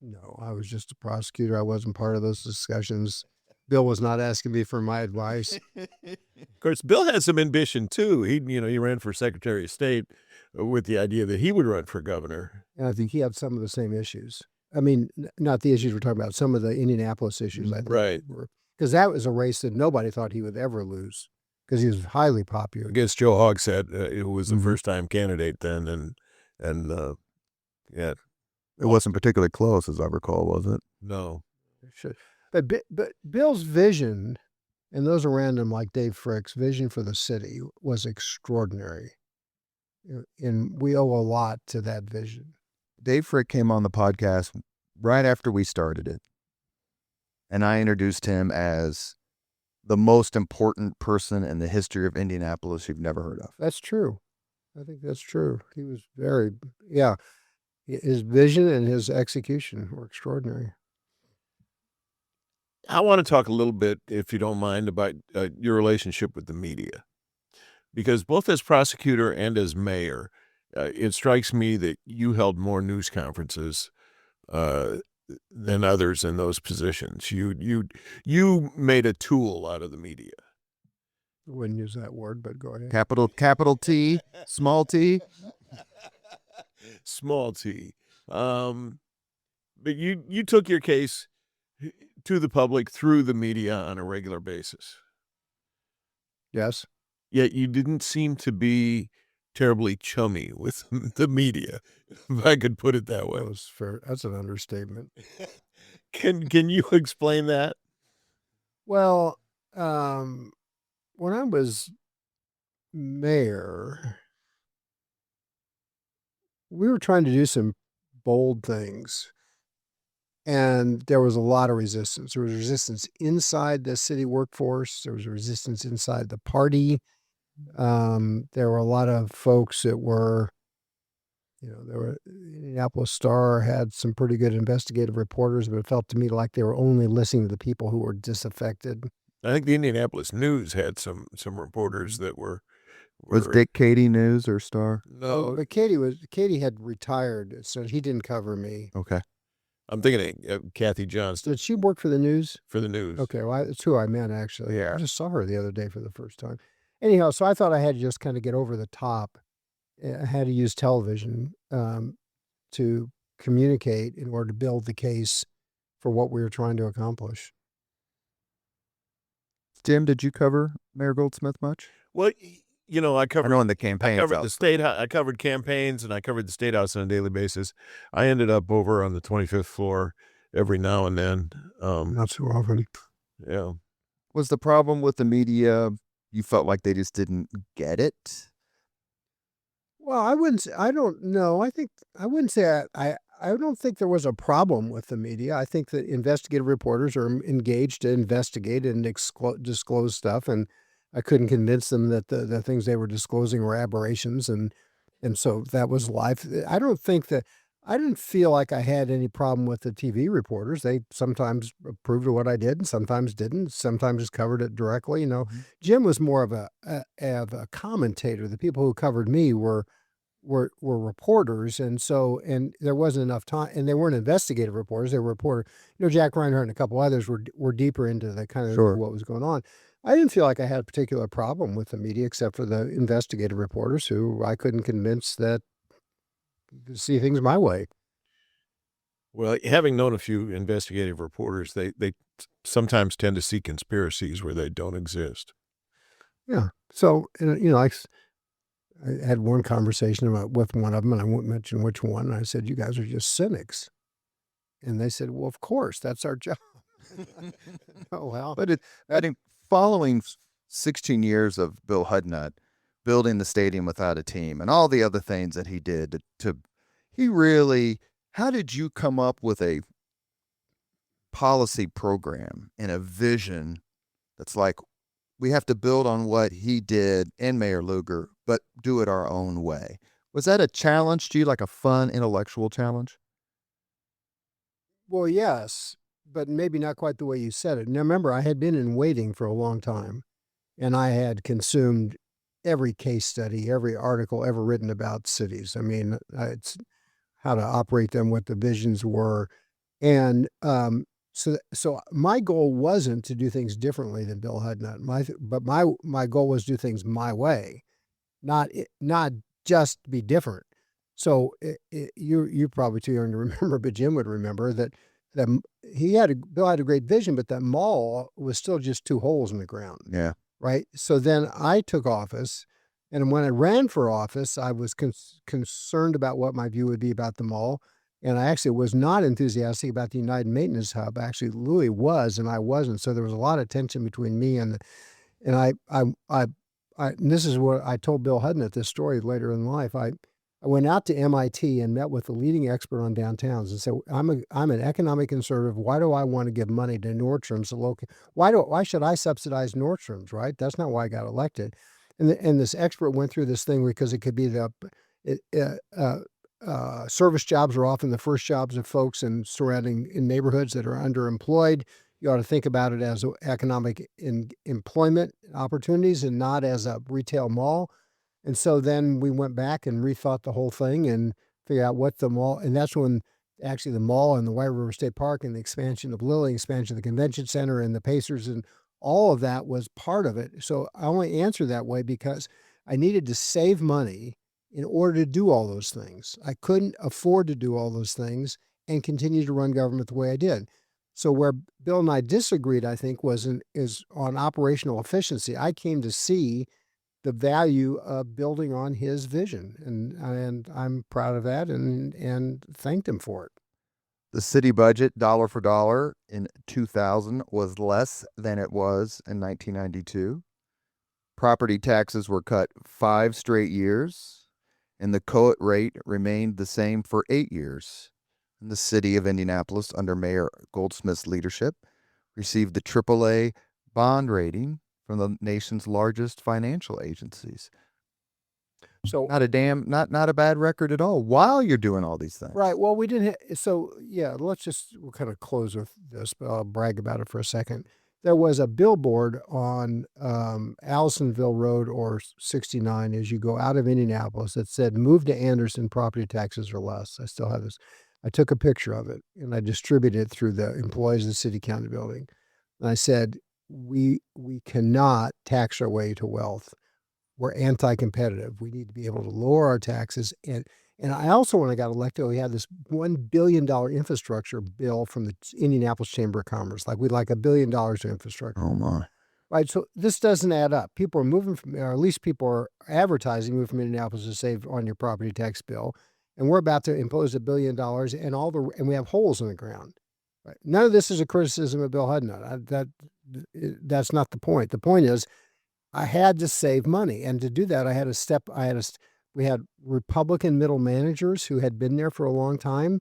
No, I was just a prosecutor. I wasn't part of those discussions. Bill was not asking me for my advice. Of course, Bill had some ambition too. He ran for Secretary of State with the idea that he would run for governor. And I think he had some of the same issues. I mean, not the issues we're talking about, some of the Indianapolis issues, I think. Right. Because that was a race that nobody thought he would ever lose, because he was highly popular. Against Joe Hogshead, who was the first-time candidate then, and yeah. It wasn't particularly close, as I recall, was it? No. But Bill's vision, and those around him like Dave Frick's vision for the city, was extraordinary. And we owe a lot to that vision. Dave Frick came on the podcast right after we started it. And I introduced him as the most important person in the history of Indianapolis you've never heard of. That's true. I think that's true. He was his vision and his execution were extraordinary. I want to talk a little bit, if you don't mind, about your relationship with the media. Because both as prosecutor and as mayor, it strikes me that you held more news conferences than others in those positions. You made a tool out of the media. I wouldn't use that word, but go ahead. Capital T, small t. Small t. But you took your case to the public through the media on a regular basis. Yes. Yet you didn't seem to be terribly chummy with the media, if I could put it that way. That was fair. That's an understatement. Can you explain that? Well, when I was mayor, we were trying to do some bold things, and there was a lot of resistance. There was resistance inside the city workforce. There was resistance inside the party. There were a lot of folks that were, the Indianapolis Star had some pretty good investigative reporters, but it felt to me like they were only listening to the people who were disaffected. I think the Indianapolis News had some reporters that were. Was Dick Katie News or Star? No, but Katie had retired, so he didn't cover me. Okay. I'm thinking of Kathy Johnston. Did she work for the news? For the news. Okay, well, that's who I meant, actually. Yeah. I just saw her the other day for the first time. Anyhow, so I thought I had to just kind of get over the top. I had to use television to communicate in order to build the case for what we were trying to accomplish. Jim, did you cover Mayor Goldsmith much? Well, I I covered know in the campaigns. the state. I covered campaigns, and I covered the state house on a daily basis. I ended up over on the 25th floor every now and then. Not so often. Yeah. Was the problem with the media, you felt like they just didn't get it? Well, I wouldn't say, I don't know. I wouldn't say I don't think there was a problem with the media. I think that investigative reporters are engaged to investigate and disclose stuff. And I couldn't convince them that the things they were disclosing were aberrations. And so that was life. I didn't feel like I had any problem with the TV reporters. They sometimes approved of what I did and sometimes didn't, sometimes just covered it directly. Jim was more of a commentator. The people who covered me were reporters, and there wasn't enough time, and they weren't investigative reporters. They were reporter. Jack Reinhardt and a couple others were deeper into the kind of Sure. what was going on. I didn't feel like I had a particular problem with the media, except for the investigative reporters who I couldn't convince that to see things my way. Well, having known a few investigative reporters, they sometimes tend to see conspiracies where they don't exist. Yeah. So, I had one conversation with one of them, and I won't mention which one. And I said, "You guys are just cynics." And they said, "Well, of course, that's our job." Oh, well. But I think following 16 years of Bill Hudnut building the stadium without a team and all the other things that he did how did you come up with a policy program and a vision that's like, we have to build on what he did and Mayor Lugar, but do it our own way? Was that a challenge to you, like a fun intellectual challenge? Well, yes, but maybe not quite the way you said it. Now, remember, I had been in waiting for a long time, and I had consumed every case study, every article ever written about cities. I mean, it's how to operate them, what the visions were. And so my goal wasn't to do things differently than Bill Hudnut. But my goal was to do things my way, not just be different. So you're probably too young to remember, but Jim would remember that Bill had a great vision, but that mall was still just two holes in the ground. Yeah. Right. So then I took office, and when I ran for office, I was concerned about what my view would be about the mall. And I actually was not enthusiastic about the United Maintenance Hub. Actually, Louis was, and I wasn't. So there was a lot of tension between me and and this is what I told Bill Hudnut this story later in life. I went out to MIT and met with the leading expert on downtowns and said, I'm an economic conservative. Why do I want to give money to Nordstrom's? Why should I subsidize Nordstrom's, right? That's not why I got elected. And this expert went through this thing because it could be service jobs are often the first jobs of folks in neighborhoods that are underemployed. You ought to think about it as economic employment opportunities and not as a retail mall. And so then we went back and rethought the whole thing and figured out what the mall, and that's when actually the mall and the White River State Park and the expansion of Lilly, expansion of the convention center and the Pacers and all of that was part of it. So I only answer that way because I needed to save money in order to do all those things. I couldn't afford to do all those things and continue to run government the way I did. So where Bill and I disagreed, I think, is on operational efficiency. I came to see the value of building on his vision, and I'm proud of that and thanked him for it. The city budget, dollar for dollar, in 2000 was less than it was in 1992. Property taxes were cut 5 straight years, and the COIT rate remained the same for 8 years. And the city of Indianapolis, under Mayor Goldsmith's leadership, received the AAA bond rating from the nation's largest financial agencies. So not a bad record at all while you're doing all these things. Right. Well, we didn't. We'll kind of close with this, but I'll brag about it for a second. There was a billboard on Allisonville Road or 69 as you go out of Indianapolis that said, "Move to Anderson, property taxes are less." I still have this. I took a picture of it and I distributed it through the employees of the city county building. And I said, we cannot tax our way to wealth. We're anti-competitive. We need to be able to lower our taxes. And I also, when I got elected, we had this $1 billion infrastructure bill from the Indianapolis Chamber of Commerce. We'd like $1 billion in infrastructure. Oh my. right? So this doesn't add up. People are moving from, or at least people are advertising moving from Indianapolis to save on your property tax bill, and we're about to impose $1 billion, and we have holes in the ground. Right? None of this is a criticism of Bill Hudnut. That's not the point. The point is, I had to save money, and to do that, I had to step. We had Republican middle managers who had been there for a long time.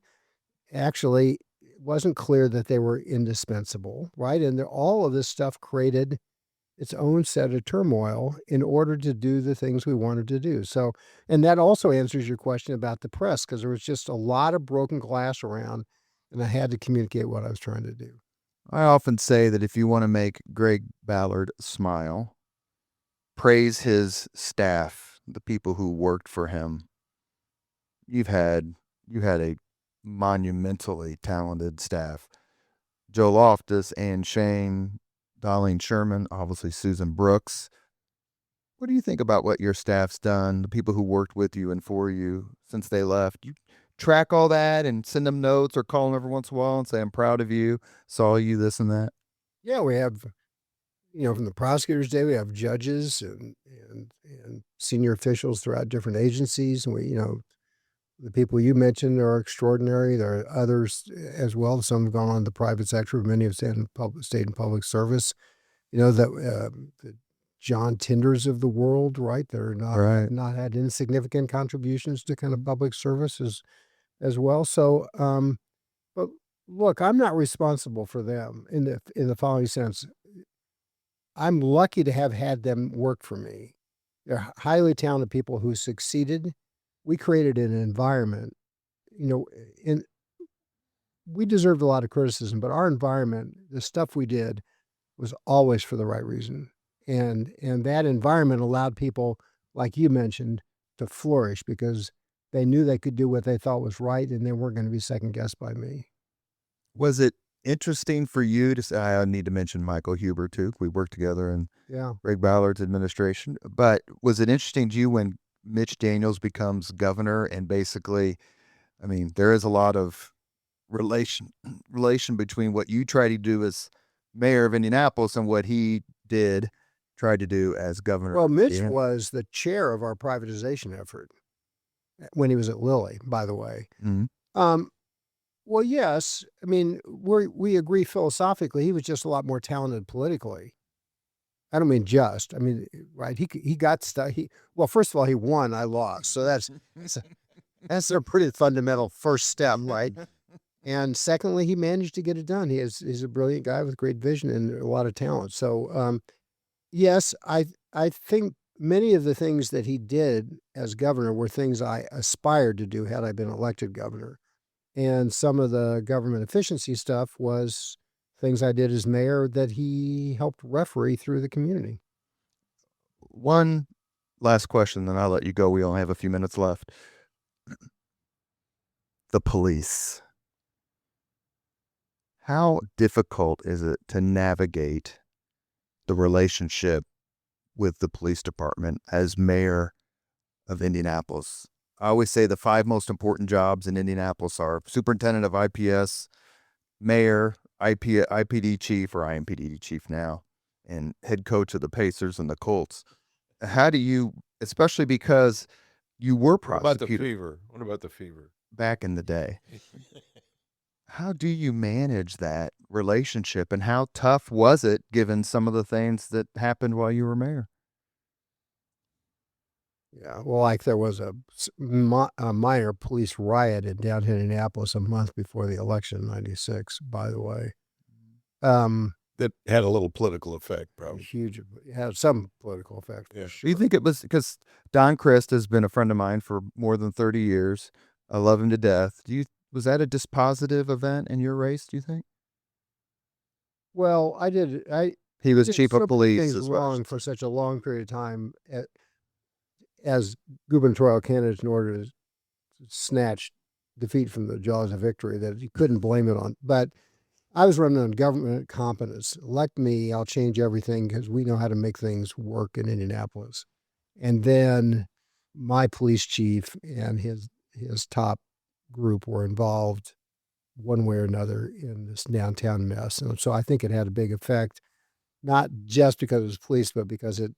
Actually, it wasn't clear that they were indispensable, right? And all of this stuff created its own set of turmoil in order to do the things we wanted to do. So, and that also answers your question about the press, because there was just a lot of broken glass around, and I had to communicate what I was trying to do. I often say that if you want to make Greg Ballard smile, praise his staff, the people who worked for him. You had a monumentally talented staff. Joe Loftus, Ann Shane, Darlene Sherman, obviously Susan Brooks. What do you think about what your staff's done, the people who worked with you and for you since they left? You track all that and send them notes or call them every once in a while and say, I'm proud of you, saw you, this and that? Yeah, we have, from the prosecutor's day, we have judges and senior officials throughout different agencies. And the people you mentioned are extraordinary. There are others as well. Some have gone on to the private sector. Many have stayed in public service. The John Tinders of the world, right? They're not had insignificant contributions to kind of public services as well. So, but look, I'm not responsible for them in the following sense. I'm lucky to have had them work for me. They're highly talented people who succeeded. We created an environment, and we deserved a lot of criticism, but our environment, the stuff we did, was always for the right reason. And that environment allowed people, like you mentioned, to flourish because they knew they could do what they thought was right, and they weren't going to be second guessed by me. Was it interesting for you to say, I need to mention Michael Huber too. We worked together in Greg Ballard's administration, but was it interesting to you when Mitch Daniels becomes governor and basically, I mean, there is a lot of relation between what you try to do as mayor of Indianapolis and what he tried to do as governor. Well, Mitch was the chair of our privatization effort when he was at Lilly, by the way. Mm-hmm. Well, yes. I mean, we agree philosophically. He was just a lot more talented politically. I don't mean just. I mean, right? He got stuff. Well, first of all, he won. I lost. So that's a pretty fundamental first step, right? And secondly, he managed to get it done. He's a brilliant guy with great vision and a lot of talent. So, yes, I think many of the things that he did as governor were things I aspired to do had I been elected governor. And some of the government efficiency stuff was things I did as mayor that he helped referee through the community. One last question, then I'll let you go. We only have a few minutes left. The police. How difficult is it to navigate the relationship with the police department as mayor of Indianapolis? I always say the 5 most important jobs in Indianapolis are superintendent of IPS, mayor, IPD chief or IMPD chief now, and head coach of the Pacers and the Colts. How do you, especially because you were prosecutor. What about the fever? Back in the day. How do you manage that relationship, and how tough was it given some of the things that happened while you were mayor? Yeah, well, like there was a minor police riot in downtown Indianapolis a month before the election in '96, by the way. That had a little political effect, probably. Huge, it had some political effect. Yeah. Sure. Do you think it was because Don Crist has been a friend of mine for more than 30 years? I love him to death. Was that a dispositive event in your race, do you think? Well, he was chief of police as well for such a long period of time as gubernatorial candidate in order to snatch defeat from the jaws of victory that you couldn't blame it on. But I was running on government competence. Elect me, I'll change everything because we know how to make things work in Indianapolis. And then my police chief and his top group were involved one way or another in this downtown mess. And so I think it had a big effect. not just because it was police, but because it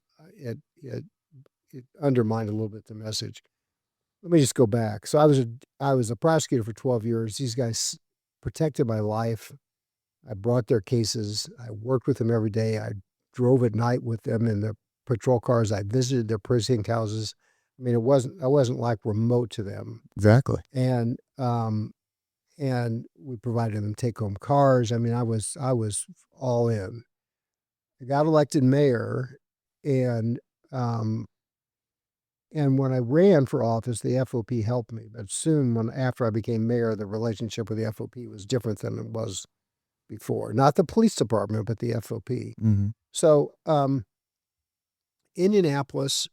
undermined a little bit the message. Let me just go back. So I was a prosecutor for 12 years. These guys protected my life. I brought their cases. I worked with them every day. I drove at night with them in the patrol cars. I visited their precinct houses. I mean, I wasn't like remote to them. Exactly. And we provided them take-home cars. I mean, I was all in. I got elected mayor, and when I ran for office, the FOP helped me. But soon, after I became mayor, the relationship with the FOP was different than it was before. Not the police department, but the FOP. Mm-hmm. So, Indianapolis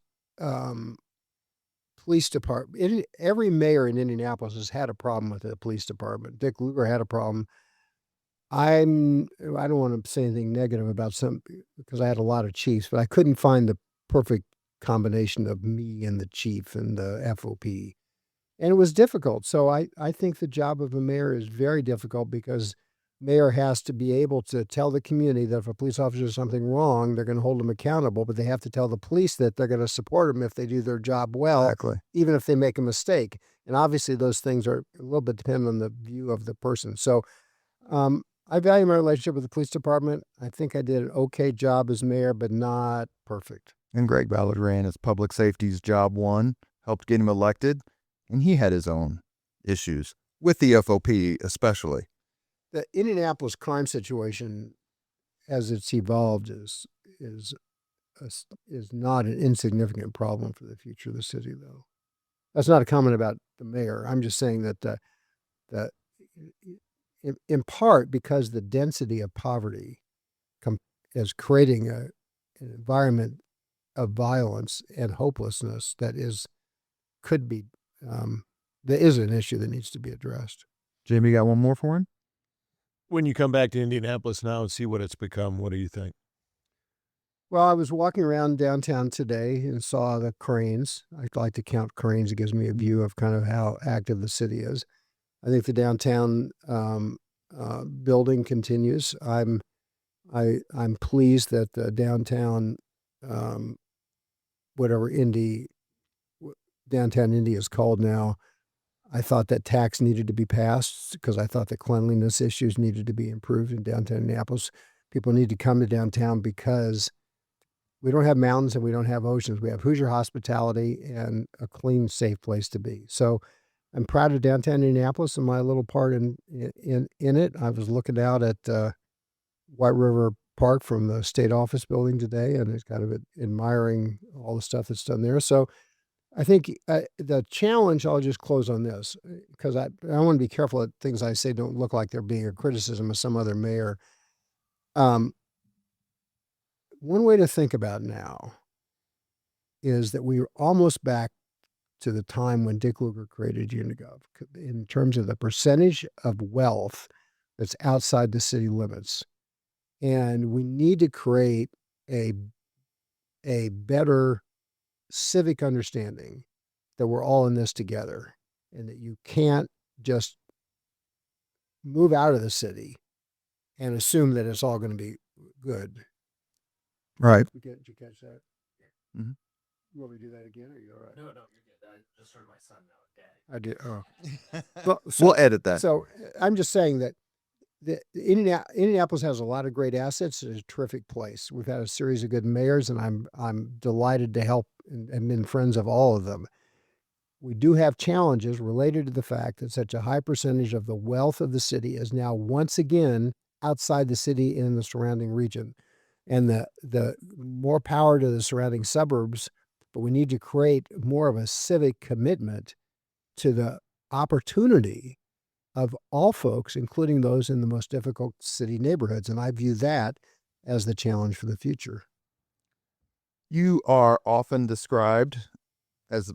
police department. Every mayor in Indianapolis has had a problem with the police department. Dick Lugar had a problem. I don't want to say anything negative about some because I had a lot of chiefs, but I couldn't find the perfect combination of me and the chief and the FOP. And it was difficult. So I think the job of a mayor is very difficult because mayor has to be able to tell the community that if a police officer does something wrong, they're going to hold them accountable, but they have to tell the police that they're going to support them if they do their job well, Exactly. even if they make a mistake. And obviously those things are a little bit dependent on the view of the person. So I value my relationship with the police department. I think I did an okay job as mayor, but not perfect. And Greg Ballard ran as public safety's job one, helped get him elected, and he had his own issues with the FOP especially. The Indianapolis crime situation, as it's evolved, is not an insignificant problem for the future of the city, though. That's not a comment about the mayor. I'm just saying that in part because the density of poverty is creating an environment of violence and hopelessness that is an issue that needs to be addressed. Jamie, got one more for him? When you come back to Indianapolis now and see what it's become, what do you think? Well, I was walking around downtown today and saw the cranes. I like to count cranes. It gives me a view of kind of how active the city is. I think the downtown building continues. I'm pleased that the downtown, whatever downtown Indy is called now, I thought that tax needed to be passed because I thought the cleanliness issues needed to be improved in downtown Indianapolis. People need to come to downtown because we don't have mountains and we don't have oceans. We have Hoosier hospitality and a clean, safe place to be. So I'm proud of downtown Indianapolis and my little part in it. I was looking out at White River Park from the state office building today, and it's kind of admiring all the stuff that's done there. So I think the challenge, I'll just close on this, because I want to be careful that things I say don't look like they're being a criticism of some other mayor. One way to think about now is that we are almost back to the time when Dick Lugar created Unigov in terms of the percentage of wealth that's outside the city limits. And we need to create a better civic understanding that we're all in this together and that you can't just move out of the city and assume that it's all going to be good. Right. Did you catch that? Mm-hmm. You want me to do that again? Or are you all right? No, you're good. I just heard my son now, Daddy. I did. Oh. Well, we'll edit that. So I'm just saying that Indianapolis has a lot of great assets. It's a terrific place. We've had a series of good mayors, and I'm delighted to help and been friends of all of them. We do have challenges related to the fact that such a high percentage of the wealth of the city is now once again outside the city and the surrounding region. And the more power to the surrounding suburbs, but we need to create more of a civic commitment to the opportunity of all folks, including those in the most difficult city neighborhoods. And I view that as the challenge for the future. You are often described as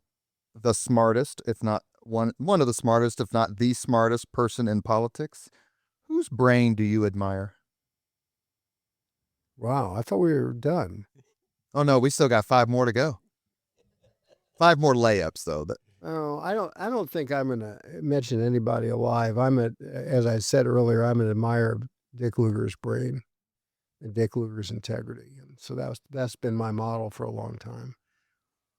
the smartest, if not one of the smartest, if not the smartest person in politics. Whose brain do you admire? Wow, I thought we were done. Oh no, we still got 5 more to go. 5 more layups though. Oh, I don't think I'm going to mention anybody alive. As I said earlier, I'm an admirer of Dick Lugar's brain. and Dick Luger's integrity. And so that's been my model for a long time.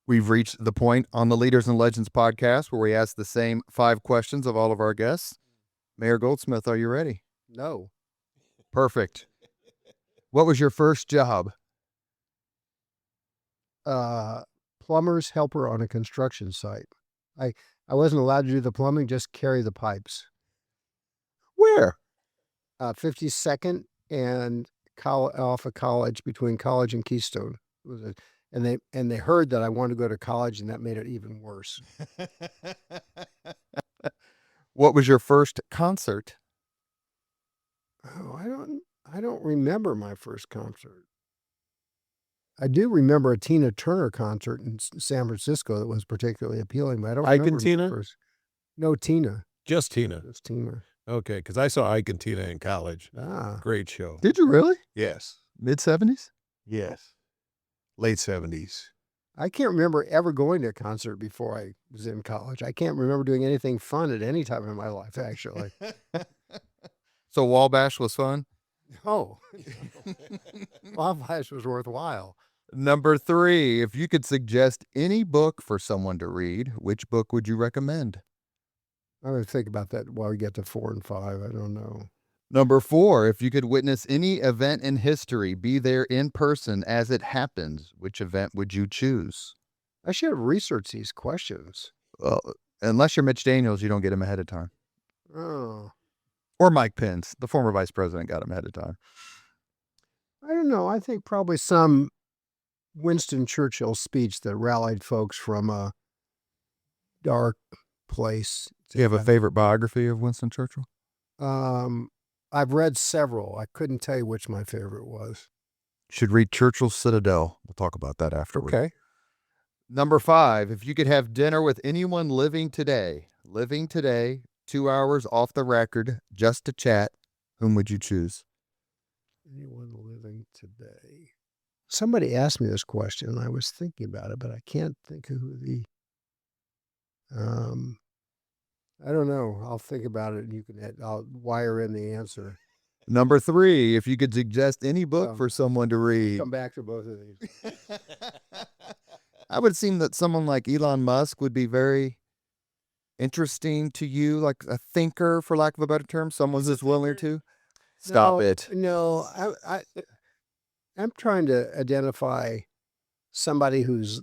We've reached the point on the Leaders and Legends podcast where we ask the same 5 questions of all of our guests. Mayor Goldsmith, are you ready? No. Perfect. What was your first job? Plumber's helper on a construction site. I wasn't allowed to do the plumbing, just carry the pipes. Where? 52nd and off of College, between College and Keystone. It was and they heard that I wanted to go to college, and that made it even worse. What was your first concert? Oh, I don't remember my first concert. I do remember a Tina Turner concert in San Francisco that was particularly appealing, but I don't remember Tina? first. No, Tina. Just Tina. Just Tina. Okay, because I saw Ike and Tina in college. Ah. Great show. Did you really? Yes. Mid-70s? Yes. Late 70s. I can't remember ever going to a concert before I was in college. I can't remember doing anything fun at any time in my life, actually. So Wabash was fun? Oh, Wabash was worthwhile. Number 3, if you could suggest any book for someone to read, which book would you recommend? I'm going to think about that while we get to 4 and 5. I don't know. Number 4, if you could witness any event in history, be there in person as it happens, which event would you choose? I should have researched these questions. Well, unless you're Mitch Daniels, you don't get them ahead of time. Oh. Or Mike Pence, the former vice president, got them ahead of time. I don't know. I think probably some Winston Churchill speech that rallied folks from a dark place. Do you have a favorite biography of Winston Churchill? I've read several. I couldn't tell you which my favorite was. You should read Churchill's Citadel. We'll talk about that afterward. Okay. Number 5, if you could have dinner with anyone living today, 2 hours off the record, just to chat, whom would you choose? Anyone living today? Somebody asked me this question, and I was thinking about it, but I can't think of who the... I don't know. I'll think about it, and I'll wire in the answer. Number 3, if you could suggest any book for someone to read. Come back to both of these. I would seem that someone like Elon Musk would be very interesting to you, like a thinker, for lack of a better term. Someone's just willing to. Stop it. No, I'm trying to identify somebody who's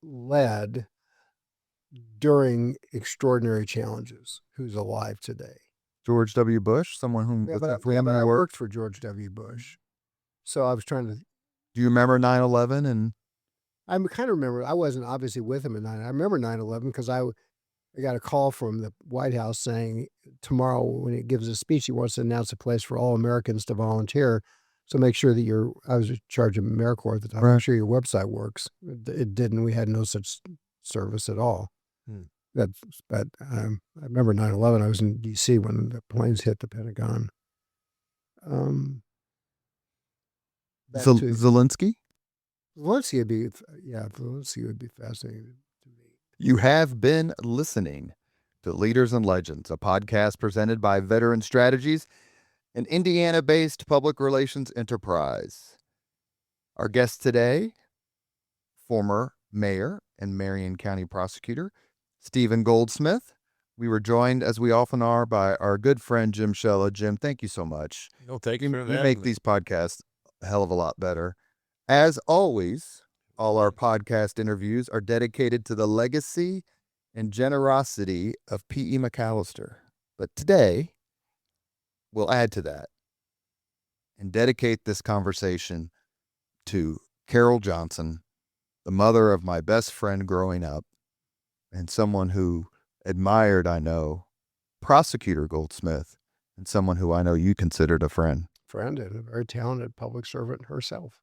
led during extraordinary challenges, who's alive today. George W. Bush, someone whom I worked for George W. Bush. So I was trying to... Do you remember 9/11? And I kind of remember. I wasn't obviously with him at 9. I remember 9/11 because I got a call from the White House saying tomorrow when he gives a speech, he wants to announce a place for all Americans to volunteer. So make sure that I was in charge of AmeriCorps at the time. Right. Make sure your website works. It didn't. We had no such service at all. But I remember 9/11. I was in D.C. when the planes hit the Pentagon. Zelensky? Zelensky would be fascinating to me. You have been listening to Leaders and Legends, a podcast presented by Veteran Strategies, an Indiana-based public relations enterprise. Our guest today, former mayor and Marion County prosecutor, Stephen Goldsmith. We were joined, as we often are, by our good friend, Jim Shella. Jim, thank you so much. No, thank you for You that. make these podcasts a hell of a lot better. As always, all our podcast interviews are dedicated to the legacy and generosity of P.E. McAllister. But today, we'll add to that and dedicate this conversation to Carol Johnson, the mother of my best friend growing up, and someone who admired, I know, Prosecutor Goldsmith, and someone who I know you considered a friend. And a very talented public servant herself.